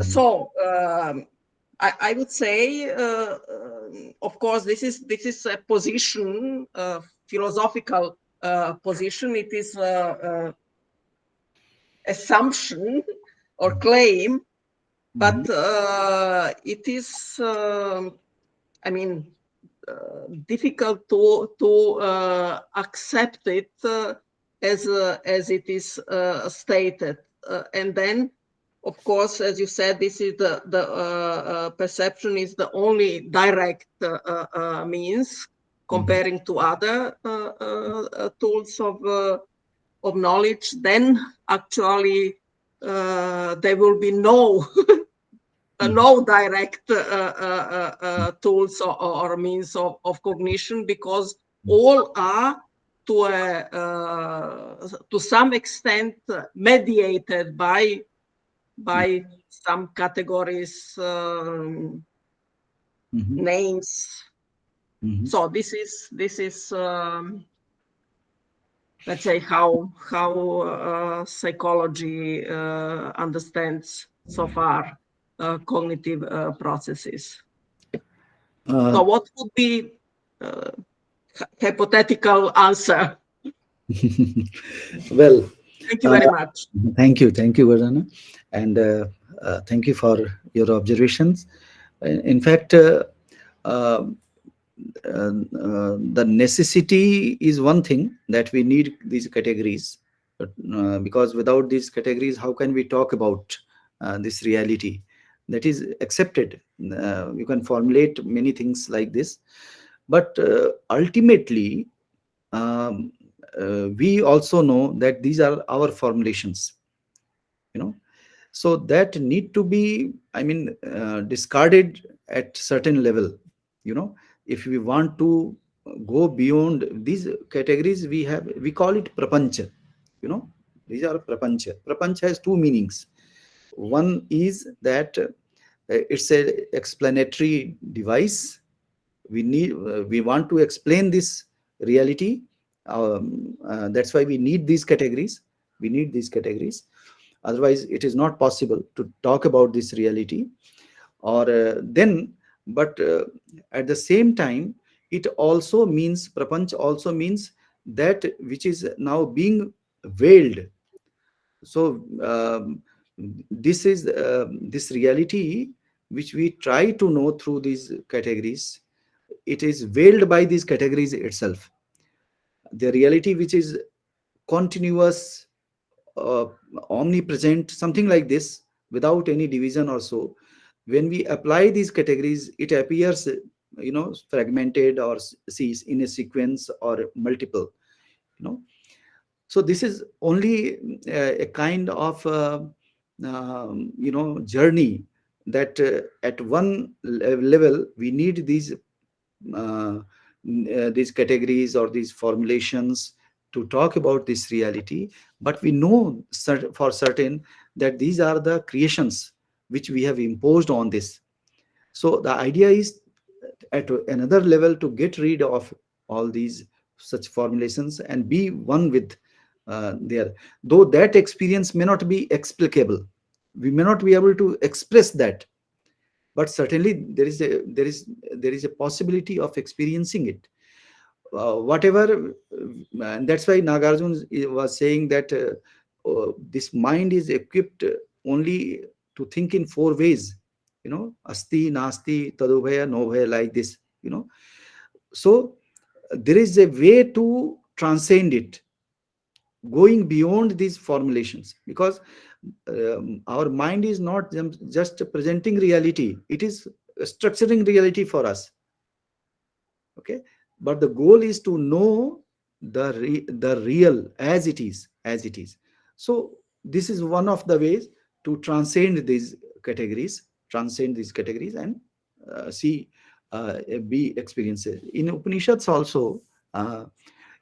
So I would say, of course, this is a position, philosophical position. It is assumption or claim, but it is, I mean, difficult to accept it as it is stated, and then. Of course, as you said, this is the perception is the only direct means comparing to other tools of knowledge. Then actually there will be no direct tools or means of cognition, because all are to some extent mediated by some categories, names. So this is let's say how psychology understands so far cognitive processes. So what would be hypothetical answer? Well, thank you very much. Thank you, Gordana, and thank you for your observations. In fact, the necessity is one thing, that we need these categories, but because without these categories, how can we talk about this reality that is accepted? You can formulate many things like this, but ultimately we also know that these are our formulations. So that need to be, discarded at certain level. If we want to go beyond these categories, we call it prapancha. These are prapancha. Prapancha has two meanings. One is that it's a explanatory device. We want to explain this reality. That's why we need these categories. Otherwise it is not possible to talk about this reality. Or then but At the same time, it also means, prapanch also means that which is now being veiled. So this is this reality which we try to know through these categories. It is veiled by these categories itself. The reality which is continuous, uh, omnipresent, something like this, without any division or so, when we apply these categories, it appears fragmented or sees in a sequence or multiple. So this is only a kind of journey, that at one level we need these categories or these formulations to talk about this reality. But we know for certain that these are the creations which we have imposed on this. So the idea is at another level to get rid of all these such formulations and be one with there. Though that experience may not be explicable, we may not be able to express that, but certainly there is a possibility of experiencing it. Whatever, and that's why Nagarjuna was saying that this mind is equipped only to think in four ways. Asti, nasti, tadubhaya, nobhaya, like this. So there is a way to transcend it, going beyond these formulations, because our mind is not just presenting reality, it is structuring reality for us. Okay, but the goal is to know the real as it is. So this is one of the ways to transcend these categories and see be experiences in Upanishads also.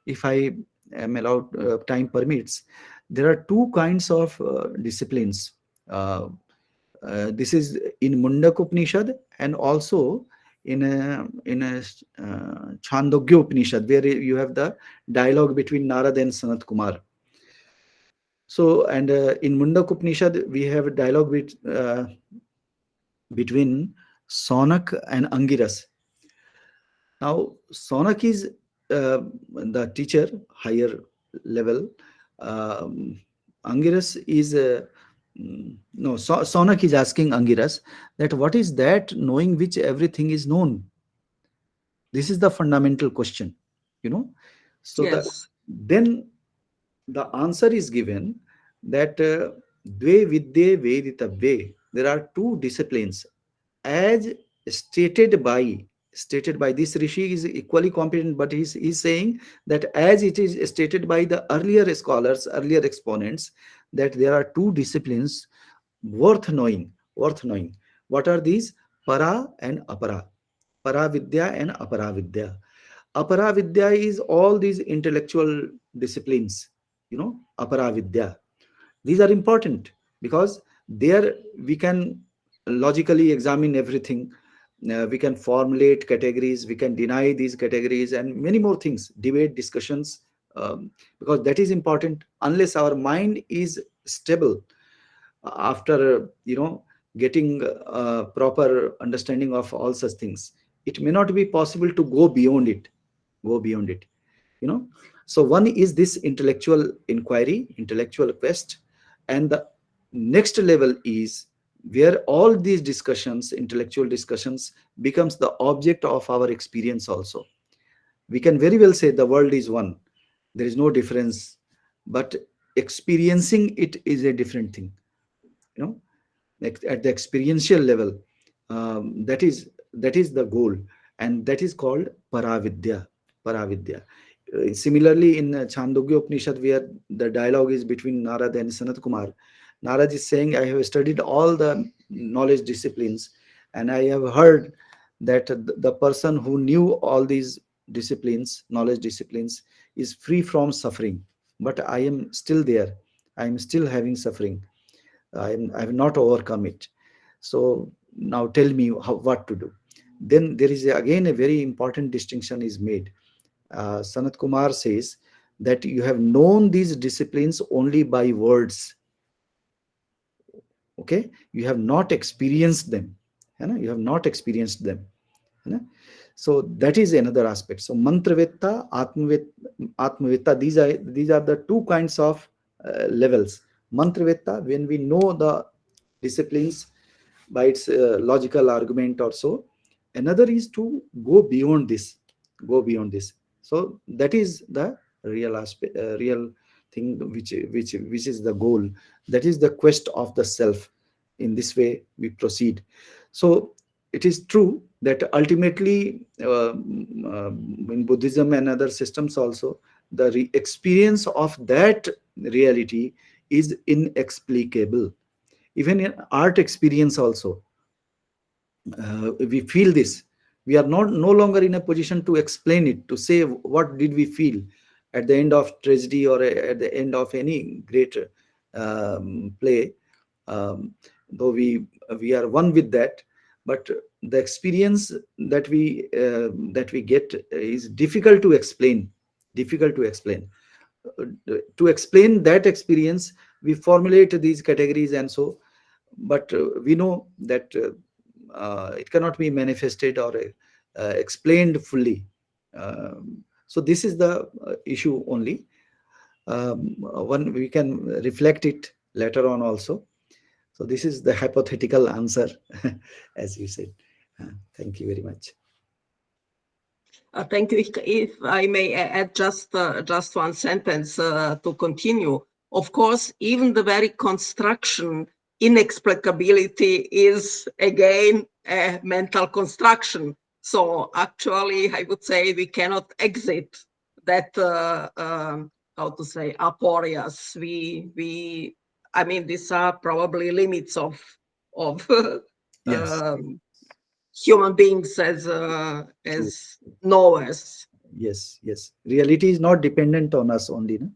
If I am allowed, time permits, there are two kinds of disciplines. This is in Mundak Upanishad, and also in a Chandogya Upanishad, where you have the dialogue between Narad and Sanat Kumar. So, and in Mundak Upanishad, we have a dialogue between Sonak and Angiras. Now, Sonak is the teacher, higher level. Angiras is Sonak is asking Angiras that what is that knowing which everything is known? This is the fundamental question, So Yes. then the answer is given that Dve Vidye Veditavye. There are two disciplines, as stated by this rishi is equally competent, but he's saying that as it is stated by the earlier scholars, earlier exponents, that there are two disciplines worth knowing. What are these? Para and apara. Para vidya and apara vidya. Apara vidya is all these intellectual disciplines, apara vidya. These are important because there we can logically examine everything. We can formulate categories, we can deny these categories, and many more things, debate, discussions, because that is important. Unless our mind is stable after getting proper understanding of all such things, it may not be possible to go beyond it. So one is this intellectual inquiry, intellectual quest, and the next level is where all these discussions, intellectual discussions, becomes the object of our experience also. We can very well say the world is one, there is no difference, but experiencing it is a different thing. At the experiential level, that is the goal, and that is called paravidya. Similarly, in Chandogya Upanishad, where the dialogue is between Narad and Sanat Kumar, Narad is saying, I have studied all the knowledge disciplines, and I have heard that the person who knew all these disciplines, knowledge disciplines, is free from suffering. But I am still there. I am still having suffering. I have not overcome it. So now tell me what to do. Then there is again a very important distinction is made. Sanat Kumar says that you have known these disciplines only by words. Okay, you have not experienced them. You have not experienced them. So that is another aspect. So mantravetta, atmavetta, these are the two kinds of levels. Mantravetta, when we know the disciplines by its logical argument or so. Another is to go beyond this. So that is the real aspect, real thing, which is the goal. That is the quest of the self. In this way we proceed. So it is true that ultimately in Buddhism and other systems also, the experience of that reality is inexplicable. Even in art experience also, we feel this. We are no longer in a position to explain it, to say what did we feel at the end of tragedy or at the end of any great play, though we are one with that. But the experience that we get is difficult to explain. To explain that experience, we formulate these categories and so, but we know that it cannot be manifested or explained fully. So this is the issue only. One, we can reflect it later on also. So this is the hypothetical answer, as you said. Thank you very much. Thank you. If I may add just one sentence to continue. Of course, even the very construction inexplicability is again a mental construction. So actually, I would say we cannot exit that, how to say, aporias. I mean, these are probably limits of Yes. Human beings as knowers. Yes. Reality is not dependent on us only. No?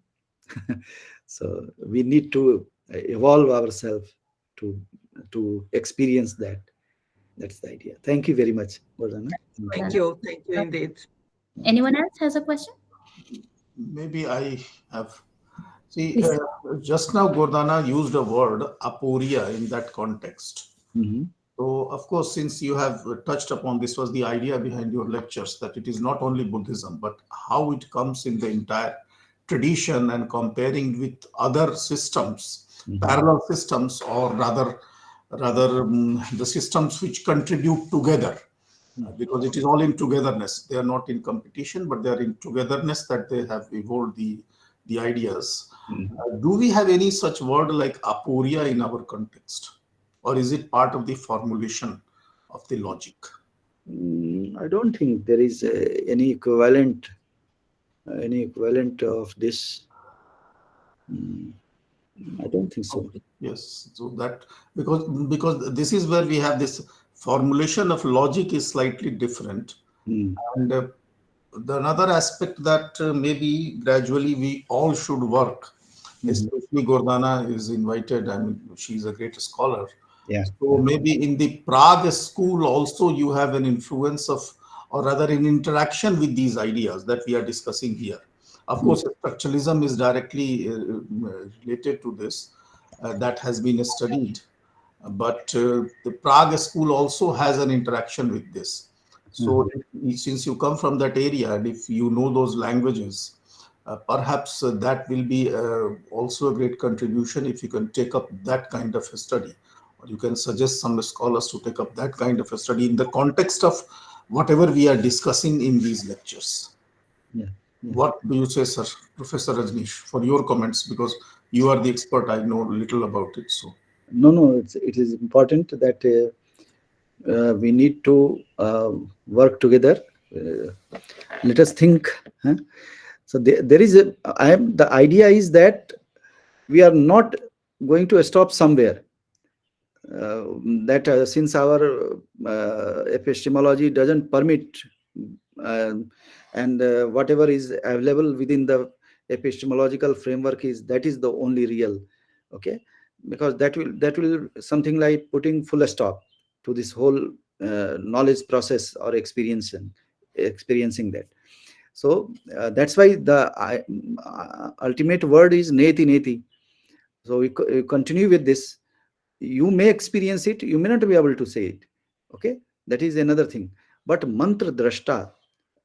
So we need to evolve ourselves to experience that. That's the idea. Thank you very much, Gordana. Thank you indeed. Anyone else has a question? Maybe I have. See, Please. just now Gordana used a word, aporia, in that context. Mm-hmm. So, of course, since you have touched upon this, was the idea behind your lectures, that it is not only Buddhism, but how it comes in the entire tradition and comparing with other systems, parallel systems, or rather the systems which contribute together, because it is all in togetherness. They are not in competition, but they are in togetherness that they have evolved the ideas. Do we have any such word like aporia in our context? Or is it part of the formulation of the logic? I don't think there is any equivalent of this. I don't think so. Yes, so that because this is where we have this formulation of logic is slightly different, and the another aspect that maybe gradually we all should work. Especially Gordana is invited. I mean, she's a great scholar. Yeah. So maybe in the Prague school also you have an influence of, or rather an interaction with these ideas that we are discussing here. Of course, structuralism is directly related to this. That has been studied. But the Prague school also has an interaction with this. So since you come from that area and if you know those languages, perhaps that will be also a great contribution if you can take up that kind of a study. Or you can suggest some scholars to take up that kind of a study in the context of whatever we are discussing in these lectures. Yeah. What do you say, sir, Professor Rajnish, for your comments? Because you are the expert, I know little about it. So no, it is important that we need to work together. Let us think. So there is the idea is that we are not going to stop somewhere. That since our epistemology doesn't permit, uh, and whatever is available within the epistemological framework is the only real, okay, because that will something like putting full stop to this whole knowledge process or experiencing that. So that's why the ultimate word is neti neti. So we continue with this. You may experience it, you may not be able to say it, okay, that is another thing. But mantra drashta,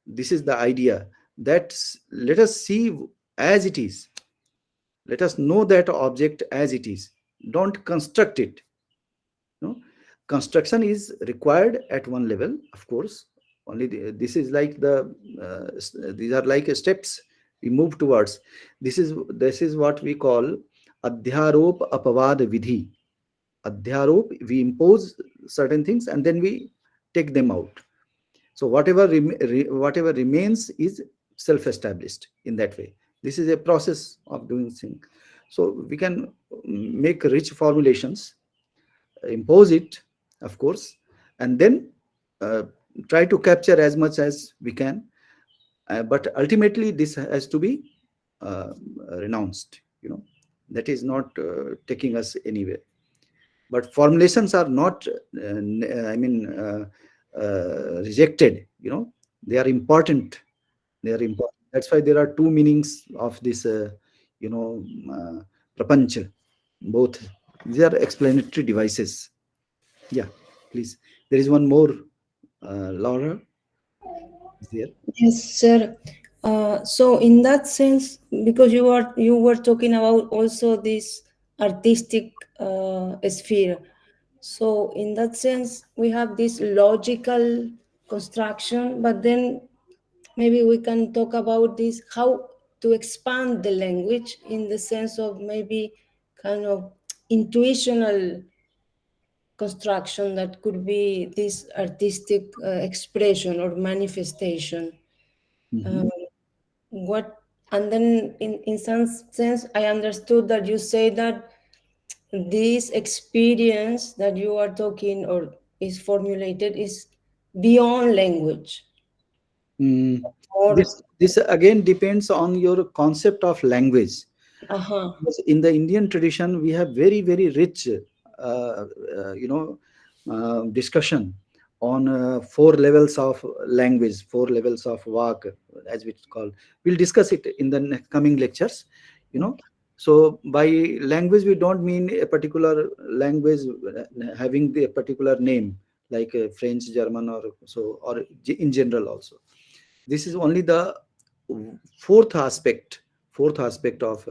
this is the idea that let us see as it is, let us know that object as it is, don't construct it. No, construction is required at one level, of course. Only this is like these are like steps we move towards. This is what we call adhyarop apavad vidhi. Adhyarop, we impose certain things and then we take them out. So whatever remains is self-established in that way. This is a process of doing things. So we can make rich formulations, impose it, of course, and then uh, try to capture as much as we can. But ultimately, this has to be uh, renounced. That is not taking us anywhere. But formulations are not, rejected. They are important. They are important. That's why there are two meanings of this, prapancha. Both these are explanatory devices. Yeah, please. There is one more. Laura is there. Yes, sir. So in that sense, because you were talking about also this artistic sphere. So in that sense, we have this logical construction, but then maybe we can talk about this, how to expand the language in the sense of maybe kind of intuitional construction that could be this artistic expression or manifestation. Mhm. Um, what and then in some sense I understood that you say that this experience that you are talking or is formulated is beyond language Mm, or this again depends on your concept of language. uh-huh. Because in the Indian tradition, we have very, very rich, uh, discussion on four levels of language, four levels of vak, as it's called. We'll discuss it in the coming lectures. You know, so by language we don't mean a particular language having the particular name like French, German, or so, or in general also. This is only the fourth aspect, of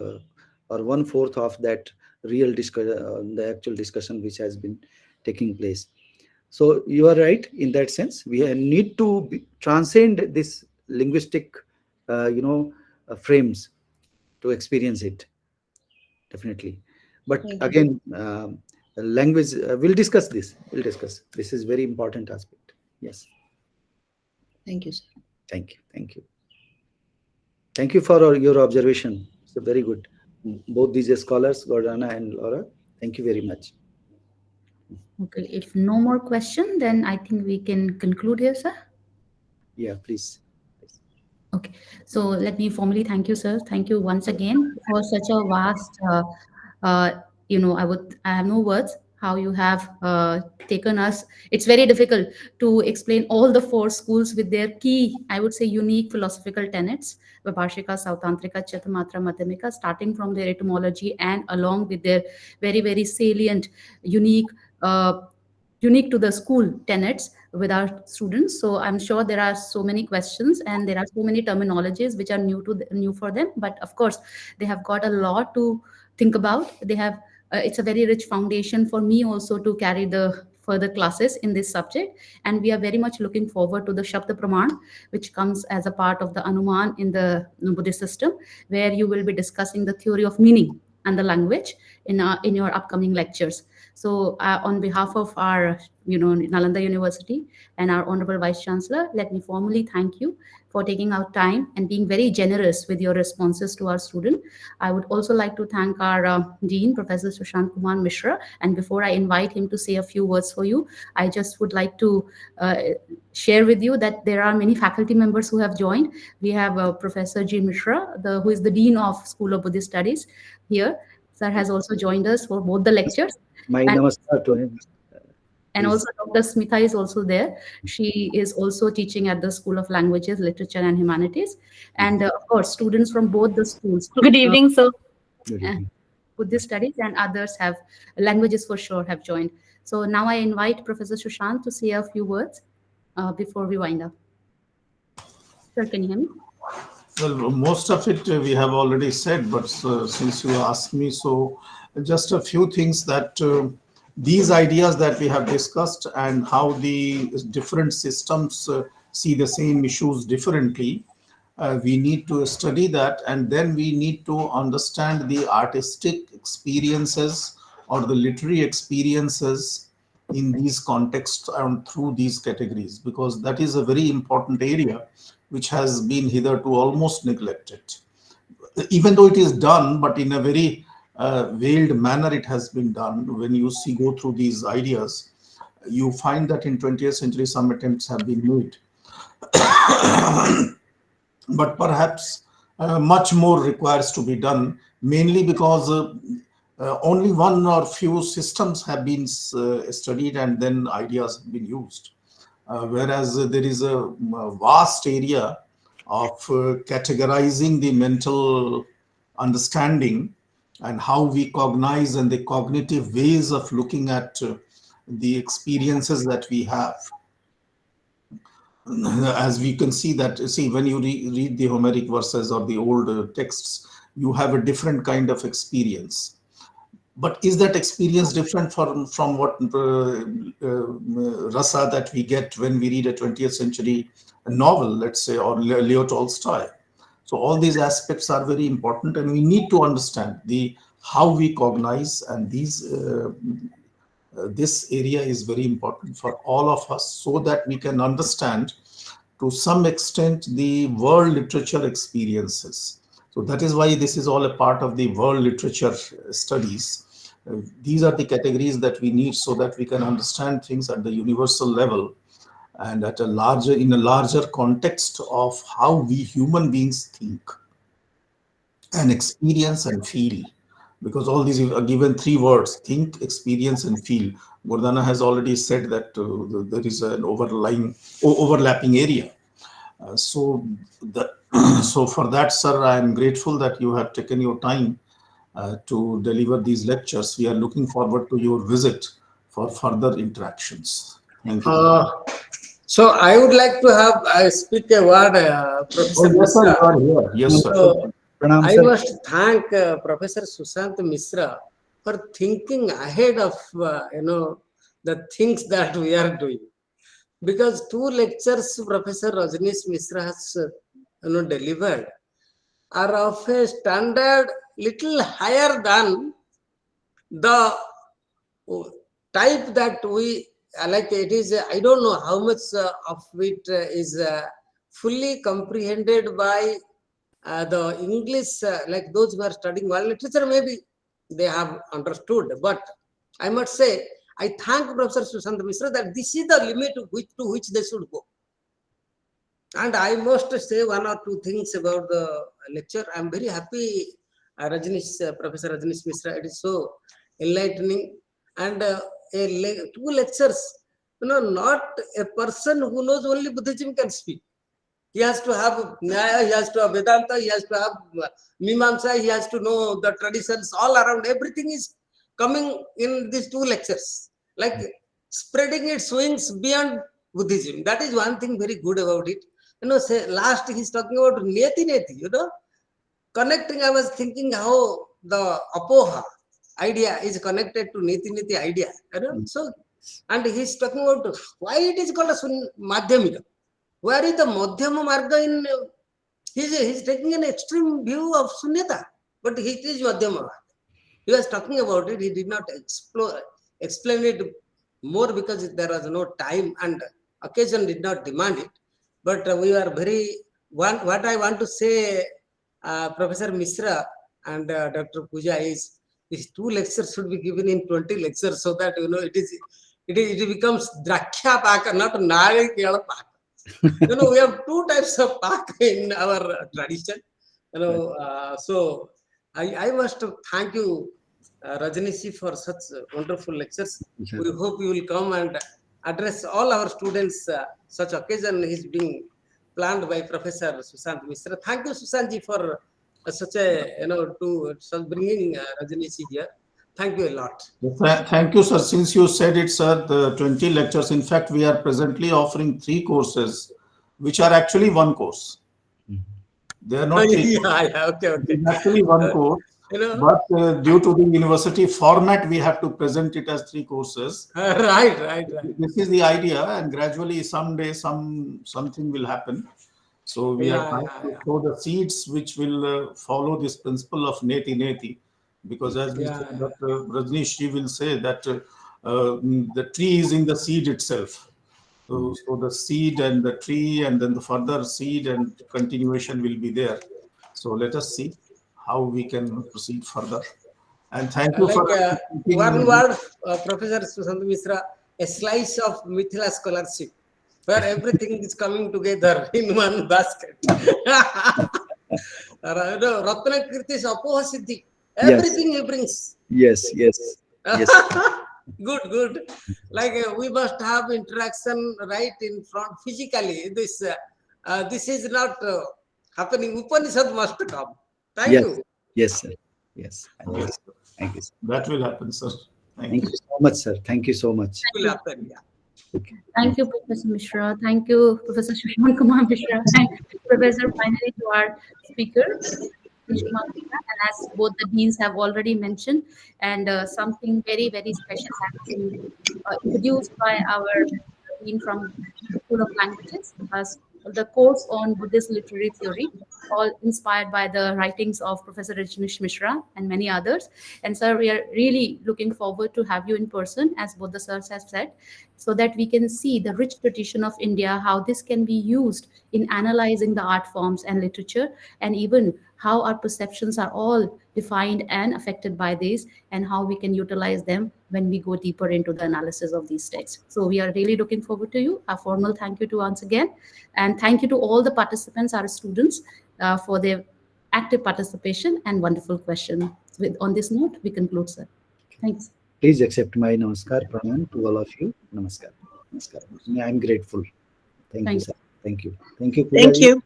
or one fourth of that real discussion, the actual discussion which has been taking place. So you are right in that sense. We need to transcend this linguistic, frames to experience it, definitely. But Thank you. again, language. We'll discuss this. We'll discuss. This is very important aspect. Yes. Thank you, sir. Thank you. Thank you. Thank you for your observation. It's very good. Both these scholars, Gordana and Laura, thank you very much. Okay, if no more question, then I think we can conclude here, sir. Yeah, please. Okay, so let me formally thank you, sir. Thank you once again for such a vast, uh, I have no words how you have taken us. It's very difficult to explain all the four schools with their key, I would say, unique philosophical tenets, Vibhashika, Sautrantika, Chaithamatra, Madhyamika, starting from their etymology and along with their very, very salient, unique, uh, unique to the school tenets with our students. So I'm sure there are so many questions and there are so many terminologies which are new for them. But of course, they have got a lot to think about. They have it's a very rich foundation for me also to carry the further classes in this subject. And we are very much looking forward to the Shabda Praman, which comes as a part of the Anuman in the Buddhist system, where you will be discussing the theory of meaning and the language in your upcoming lectures. So on behalf of our Nalanda University, and our Honorable Vice Chancellor, let me formally thank you for taking out time and being very generous with your responses to our student. I would also like to thank our Dean, Professor Sushant Kumar Mishra. And before I invite him to say a few words for you, I just would like to share with you that there are many faculty members who have joined. We have Professor G. Mishra, who is the Dean of School of Buddhist Studies here. Sir has also joined us for both the lectures. My And namaskar to him. and Please. also Dr. Smitha is also there. She is also teaching at the School of Languages, Literature and Humanities. And of course, students from both the schools, Good evening, sir. Good uh, evening. Buddhist studies and others have, languages for sure have joined. So now I invite Professor Sushant to say a few words before we wind up. Sir, can you hear me? Well, most of it we have already said, but since you asked me, so just a few things that these ideas that we have discussed and how the different systems see the same issues differently, we need to study that, and then we need to understand the artistic experiences or the literary experiences in these contexts and through these categories, because that is a very important area which has been hitherto almost neglected. Even though it is done, but in a very veiled manner it has been done. When you go through these ideas, you find that in 20th century some attempts have been made. But perhaps much more requires to be done, mainly because only one or few systems have been studied and then ideas have been used. Whereas there is a vast area of categorizing the mental understanding and how we cognize and the cognitive ways of looking at the experiences that we have. As we can see that, when you read the Homeric verses or the old texts, you have a different kind of experience. But is that experience different from what rasa that we get when we read a 20th century novel, let's say, or Leo Tolstoy? So all these aspects are very important, and we need to understand how we cognize, and this area is very important for all of us, so that we can understand to some extent the world literature experiences. So that is why this is all a part of the world literature studies. These are the categories that we need so that we can understand things at the universal level and in a larger context of how we human beings think and experience and feel. Because all these are given three words: think, experience, and feel. Gurdana has already said that there is an overlapping area. So for that, sir, I am grateful that you have taken your time to deliver these lectures. We are looking forward to your visit for further interactions. Thank you. So I would like to have speak a word, Professor Yes, sir, you Mishra. are here. Yes, sir. So Pranam, I sir. must thank Professor Sushant Mishra for thinking ahead of the things that we are doing, because two lectures Professor Rajnish Mishra has delivered are of a standard little higher than the type that we like. It is I don't know how much of it is fully comprehended by the English, like those who are studying world literature, maybe they have understood. But I must say, I thank Professor Sushant Mishra that this is the limit to which they should go. And I must say one or two things about the lecture. I am very happy, Professor Rajnish Mishra. It is so enlightening. And two lectures, not a person who knows only Buddhism can speak. He has to have Nyaya, he has to have Vedanta, he has to have Mimamsa, he has to know the traditions all around. Everything is coming in these two lectures, like spreading its wings beyond Buddhism. That is one thing very good about it. Say last he's talking about Neti, connecting. I was thinking how the Apoha idea is connected to Neti idea. So, and he's talking about why it is called a Madhyamika. Where is the Madhyama Marga in? He's taking an extreme view of Sunyata, but it is Madhyama. He was talking about it. He did not explain it more because there was no time and occasion did not demand it. But we are very, what I want to say, Professor Mishra and Dr. Puja, is these 2 lectures should be given in 20 lectures so that, it becomes Drakya Pak, not Narikela Pak. We have 2 types of Pak in our tradition. So I must thank you, Rajnish, for such wonderful lectures. We hope you will come and address all our students. Such occasion is being planned by Professor Sushant Mishra. Thank you, Sushant, for such a, bringing Rajnish here. Thank you a lot. Thank you, sir. Since you said it, sir, the 20 lectures, in fact, we are presently offering 3 courses, which are actually 1 course. They are not okay. It's actually 1 course. But due to the university format, we have to present it as 3 courses. Right. This is the idea, and gradually someday something will happen. So we are trying to show the seeds which will follow this principle of neti neti, because as Dr. Rajnish will say that the tree is in the seed itself. So the seed and the tree, and then the further seed and continuation will be there. So let us see how we can proceed further. And thank you for one word, Professor Sushant Mishra, a slice of Mithila scholarship, where everything is coming together in one basket. Ratnakirti is Apohasiddhi. Everything he brings. Yes. Good. Like we must have interaction right in front physically. This is not happening. Upanishad must come. Thank you. Yes, sir. Yes. Thank you, sir. That will happen, sir. Thank you so much, sir. Thank you so much. It will happen, Thank you, Professor Mishra. Thank you, Professor Kumar Mishra. And Professor, finally, to our speaker, Madhyamika. And as both the deans have already mentioned, and something very, very special has been introduced by our dean from School of Languages, the course on Buddhist literary theory, all inspired by the writings of Professor Rajnish Mishra and many others. And sir, we are really looking forward to have you in person, as both the sirs have said, so that we can see the rich tradition of India, how this can be used in analyzing the art forms and literature, and even how our perceptions are all defined and affected by these, and how we can utilize them when we go deeper into the analysis of these texts. So we are really looking forward to you. A formal thank you to once again. And thank you to all the participants, our students, for their active participation and wonderful question. On this note, we conclude, sir. Thanks. Please accept my namaskar, pranam to all of you. Namaskar. I am grateful. Thank you, sir. Thank you. Thank you. Thank you.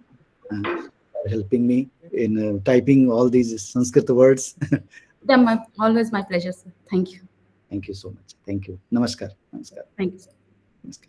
For helping me in typing all these Sanskrit words. Always my pleasure, sir. Thank you. Thank you so much. Thank you. Namaskar. Thank you, sir. Namaskar.